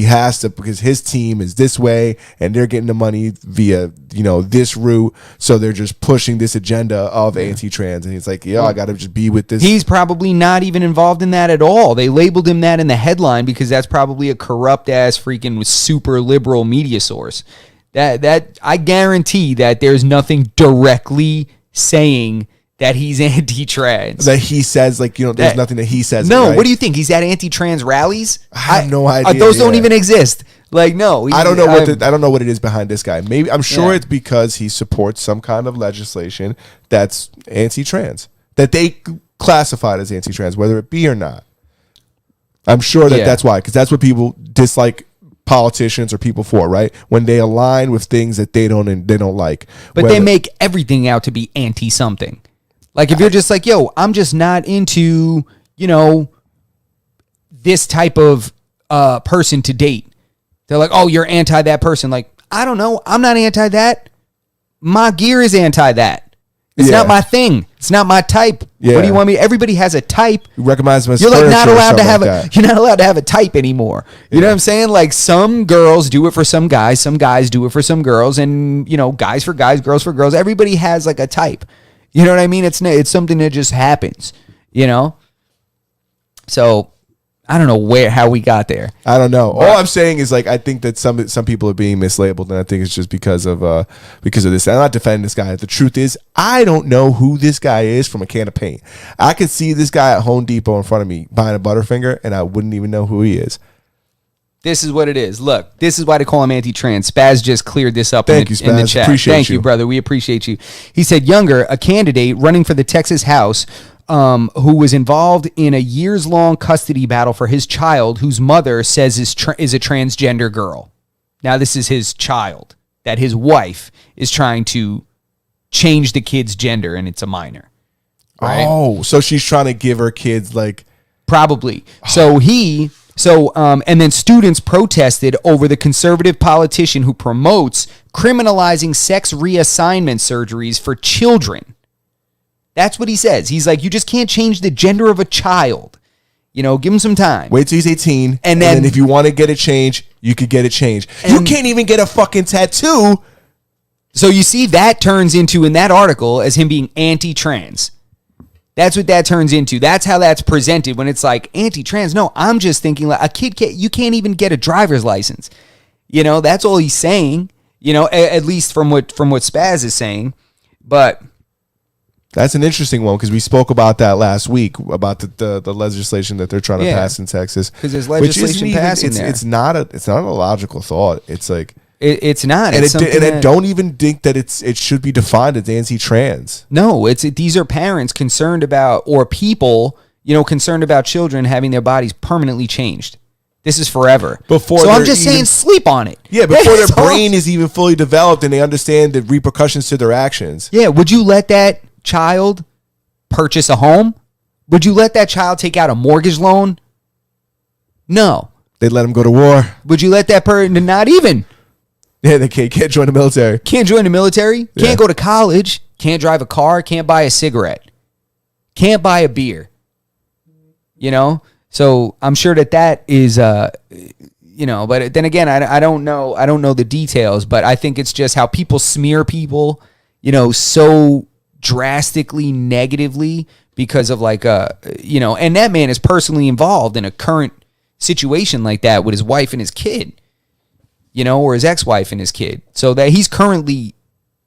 has to, because his team is this way and they're getting the money via this route, so they're just pushing this agenda of anti-trans, and he's like, I gotta just be with this. He's probably not even involved in that at all. They labeled him that in the headline because that's probably a corrupt ass freaking super liberal media source. That I guarantee that there's nothing directly saying that he's anti-trans. That he says, there's nothing that he says. No, right? What do you think? He's at anti-trans rallies? I have no idea. Those don't even exist. No. I don't know I don't know what it is behind this guy. Maybe I'm sure it's because he supports some kind of legislation that's anti-trans, that they classified as anti-trans, whether it be or not. I'm sure that's why, because that's what people dislike politicians or people for, right? When they align with things that they don't like. But they make everything out to be anti something. Like if you're just like, yo, I'm just not into, this type of person to date. They're like, oh, you're anti that person. Like, I don't know. I'm not anti that. My gear is anti that. It's not my thing. It's not my type. Yeah. What do you want me? Everybody has a type. You recognize them as you're like not allowed to have like you're not allowed to have a type anymore. You know what I'm saying? Like some girls do it for some guys do it for some girls, and guys for guys, girls for girls. Everybody has like a type. You know what I mean? It's something that just happens. So I don't know how we got there. I don't know. All I'm saying is like I think that some people are being mislabeled, and I think it's just because of this. I'm not defending this guy. The truth is, I don't know who this guy is from a can of paint. I could see this guy at Home Depot in front of me buying a Butterfinger, and I wouldn't even know who he is. This is what it is. Look, this is why they call him anti-trans. Spaz just cleared this up in the chat. Thank you, brother. We appreciate you. He said, Younger, a candidate running for the Texas House, who was involved in a years-long custody battle for his child, whose mother says is a transgender girl. Now, this is his child that his wife is trying to change the kid's gender, and it's a minor. Right? Oh, so she's trying to give her kids like probably. And then students protested over the conservative politician who promotes criminalizing sex reassignment surgeries for children. That's what he says. He's like, you just can't change the gender of a child. Give him some time. Wait till he's 18. And then if you want to get it changed, you could get it changed. You can't even get a fucking tattoo. So you see, that turns into, in that article, as him being anti-trans. That's what that turns into. That's how that's presented when it's like anti-trans. No, I'm just thinking like a kid you can't even get a driver's license. That's all he's saying. At least from what Spaz is saying. But that's an interesting one because we spoke about that last week about the legislation that they're trying to pass in Texas. Because there's legislation passing there. It's not a logical thought. It's like it's not. And I don't even think that it should be defined as anti-trans. No, these are parents concerned about, or people concerned about children having their bodies permanently changed. This is forever. So I'm just saying, sleep on it. Yeah, before their brain is even fully developed and they understand the repercussions to their actions. Yeah, would you let that child purchase a home? Would you let that child take out a mortgage loan? No. They'd let him go to war. Would you let that person not even? Yeah, they can't join the military. Can't join the military. Can't go to college. Can't drive a car. Can't buy a cigarette. Can't buy a beer. So I'm sure that is, but then again, I don't know. I don't know the details, but I think it's just how people smear people, so drastically negatively because of and that man is personally involved in a current situation like that with his wife and his kid, or his ex-wife and his kid. So that he's currently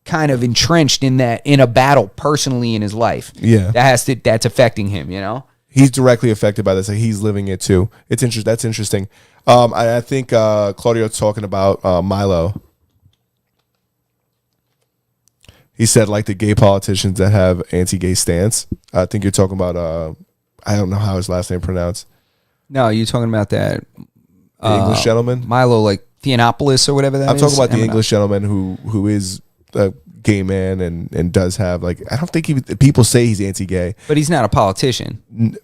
kind of entrenched in a battle personally in his life. Yeah. That's affecting him, He's directly affected by this. Like he's living it too. It's interesting. That's interesting. I think Claudio's talking about Milo. He said like the gay politicians that have anti-gay stance. I think you're talking about I don't know how his last name pronounced. No, you're talking about that the English gentleman, Milo, like Theonopoulos or whatever that I'm is. talking about the English gentleman who is a gay man and does have like I don't think people say he's anti-gay, but he's not a politician.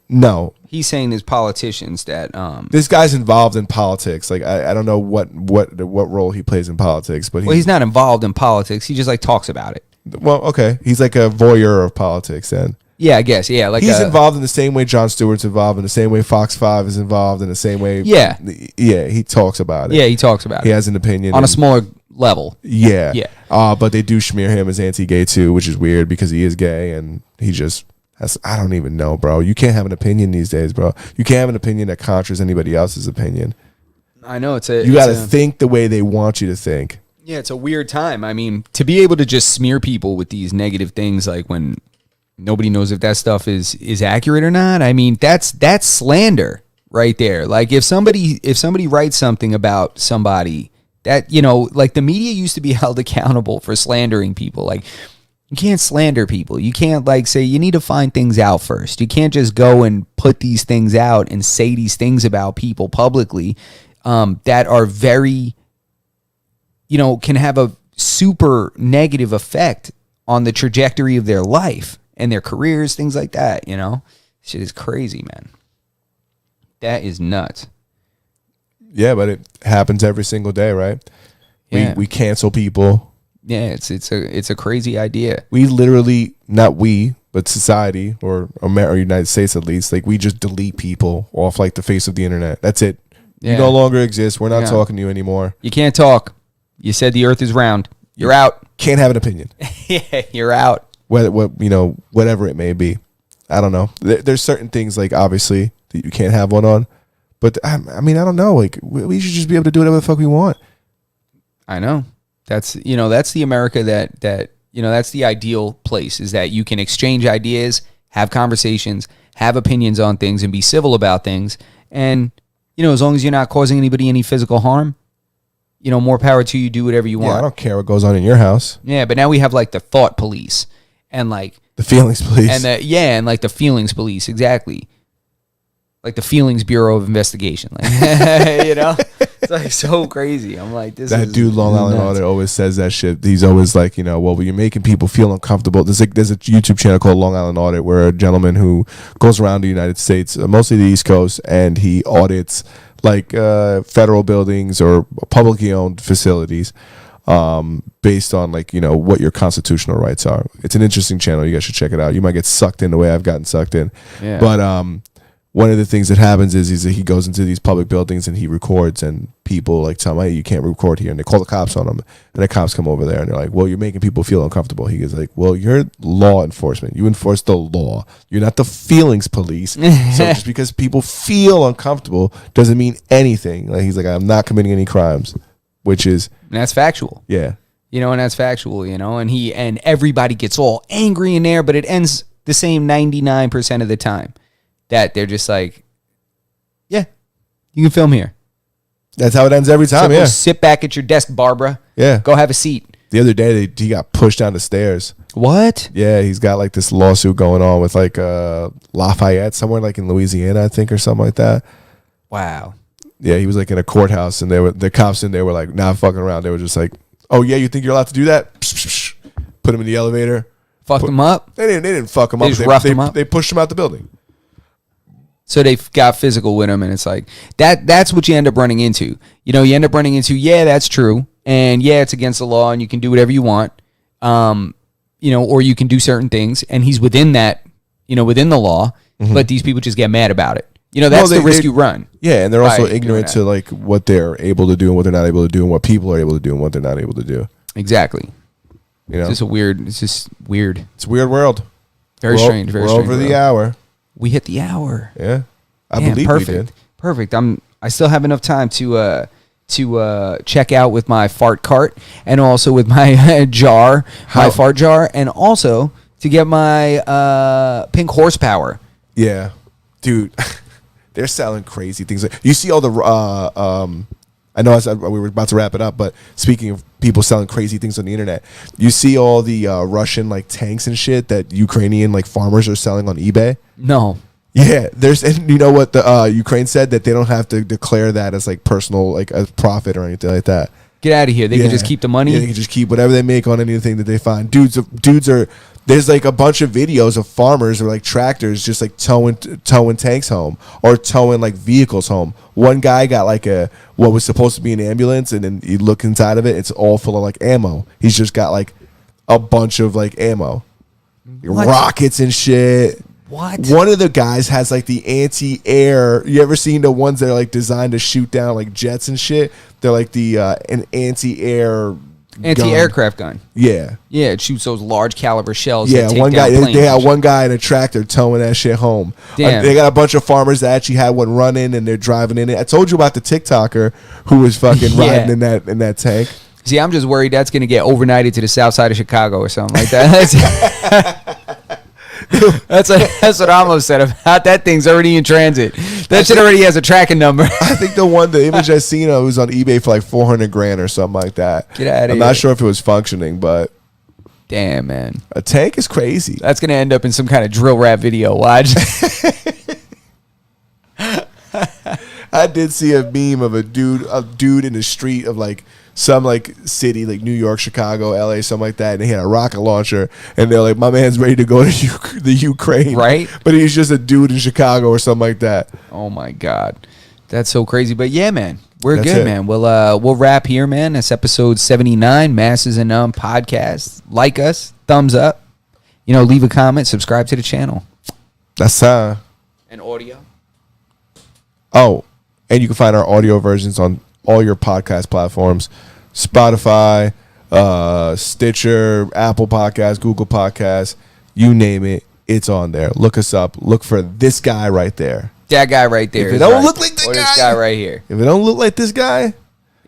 No, he's saying there's politicians that this guy's involved in politics. Like I don't know what role he plays in politics, but he's not involved in politics. He just like talks about it. Well, okay, he's like a voyeur of politics then. Yeah, I guess. Yeah, like he's involved in the same way Jon Stewart's involved, in the same way Fox 5 is involved, in the same way. Yeah, he talks about it. Yeah, he talks about it. He has an opinion on a smaller level. Yeah, yeah. But they do smear him as anti-gay too, which is weird because he is gay and he just has. I don't even know, bro. You can't have an opinion these days, bro. You can't have an opinion that contras anybody else's opinion. I know you got to think the way they want you to think. Yeah, it's a weird time. I mean, to be able to just smear people with these negative things, like when nobody knows if that stuff is accurate or not. I mean, that's slander right there. Like if somebody writes something about somebody that, like the media used to be held accountable for slandering people. Like you can't slander people. You can't like say you need to find things out first. You can't just go and put these things out and say these things about people publicly that are very, can have a super negative effect on the trajectory of their life. and their careers, things like that, Shit is crazy, man. That is nuts. Yeah, but it happens every single day, right? Yeah. We cancel people. Yeah, it's a crazy idea. We literally, not we, but society or United States at least, like we just delete people off like the face of the internet. That's it. Yeah. You no longer exist. We're not talking to you anymore. You can't talk. You said the earth is round. You're out. Can't have an opinion. Yeah, you're out. Whatever it may be. I don't know. There's certain things like obviously that you can't have one on, but I don't know. Like we should just be able to do whatever the fuck we want. I know. That's the America that that's the ideal place, is that you can exchange ideas, have conversations, have opinions on things, and be civil about things. And as long as you're not causing anybody any physical harm, more power to you. Do whatever you want. Yeah, I don't care what goes on in your house. Yeah, but now we have like the thought police and like the feelings police. And like the feelings police, exactly. Like the Feelings Bureau of Investigation, it's like so crazy. I'm like, that dude, Long Island Audit, always says that shit. He's always like, well, you're making people feel uncomfortable. There's a YouTube channel called Long Island Audit where a gentleman who goes around the United States, mostly the East Coast, and he audits like federal buildings or publicly owned facilities based on like what your constitutional rights are. It's an interesting channel. You guys should check it out. You might get sucked in the way I've gotten sucked in. Yeah. But one of the things that happens is he goes into these public buildings and he records, and people like tell him, hey, you can't record here, and they call the cops on him, and the cops come over there and they're like, well, you're making people feel uncomfortable. He goes like, well, you're law enforcement. You enforce the law. You're not the feelings police. So just because people feel uncomfortable doesn't mean anything. Like he's like, I'm not committing any crimes, which is, and that's factual. Yeah. And that's factual, and everybody gets all angry in there, but it ends the same 99% of the time. That they're just like, yeah, you can film here. That's how it ends every time. So go sit back at your desk, Barbara. Yeah. Go have a seat. The other day, he got pushed down the stairs. What? Yeah, he's got like this lawsuit going on with like Lafayette, somewhere like in Louisiana, I think, or something like that. Wow. Yeah, he was like in a courthouse, and the cops in there were like not fucking around. They were just like, oh yeah, you think you're allowed to do that? Put him in the elevator. Fucked him up? They didn't fuck him up. Just roughed him up? They pushed him out the building. So they got physical with him, and it's like that's what you end up running into. You end up running into, yeah, that's true, and yeah, it's against the law, and you can do whatever you want, or you can do certain things, and he's within that, within the law, but these people just get mad about it. That's the risk you run. Yeah, and they're also ignorant to like what they're able to do and what they're not able to do, and what people are able to do and what they're not able to do. Exactly. It's just weird. It's a weird world. Very strange. Very strange. We're over the hour. We hit the hour. Yeah, I believe perfect. we did. Perfect. I still have enough time to check out with my fart cart, and also with my jar, my fart jar, and also to get my pink horsepower. Yeah, dude, they're selling crazy things. You see all the I know we were about to wrap it up, but speaking of people selling crazy things on the internet, you see all the Russian like tanks and shit that Ukrainian like farmers are selling on eBay. No. Yeah, and you know what the Ukraine said, that they don't have to declare that as like personal, like as profit or anything like that. Get out of here. They can just keep the money. Yeah, they can just keep whatever they make on anything that they find. Dudes are. There's like a bunch of videos of farmers or like tractors just like towing tanks home or towing like vehicles home. One guy got like what was supposed to be an ambulance, and then you look inside of it, it's all full of like ammo. He's just got like a bunch of like ammo, rockets and shit. What? One of the guys has like the anti-air. You ever seen the ones that are like designed to shoot down like jets and shit? They're like the an anti-aircraft gun. Yeah. Yeah, it shoots those large caliber shells. Yeah, that take one guy. down planes. They had one guy in a tractor towing that shit home. Damn. They got a bunch of farmers that actually had one running, and they're driving in it. I told you about the TikToker who was fucking riding in that tank. See, I'm just worried that's going to get overnighted to the south side of Chicago or something like that. That's what I'm upset about. That thing's already in transit. That shit already has a tracking number. I think the image I seen was on eBay for like $400,000 or something like that. Get out of here. I'm not sure if it was functioning, but damn, man, a tank is crazy. That's gonna end up in some kind of drill rap video. Watch. I did see a meme of a dude in the street of like some like city, like New York, Chicago, LA, something like that, and he had a rocket launcher, and they're like, my man's ready to go to the Ukraine, Right? But he's just a dude in Chicago or something like that. Oh my God, that's so crazy. But yeah, man, we're That's good, it. man. We'll wrap here, man. That's episode 79, Masses and podcast. Like us, thumbs up. Leave a comment, subscribe to the channel. That's And audio. Oh, and you can find our audio versions on all your podcast platforms: Spotify, Stitcher, Apple Podcasts, Google Podcasts, you name it, it's on there. Look us up. Look for this guy right there. That guy right there. If it is don't right. look like that or guy, this guy right here. If it don't look like this guy,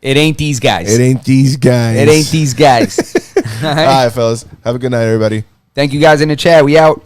It ain't these guys. it ain't these guys. It ain't these guys. All right, fellas. Have a good night, everybody. Thank you guys in the chat. We out.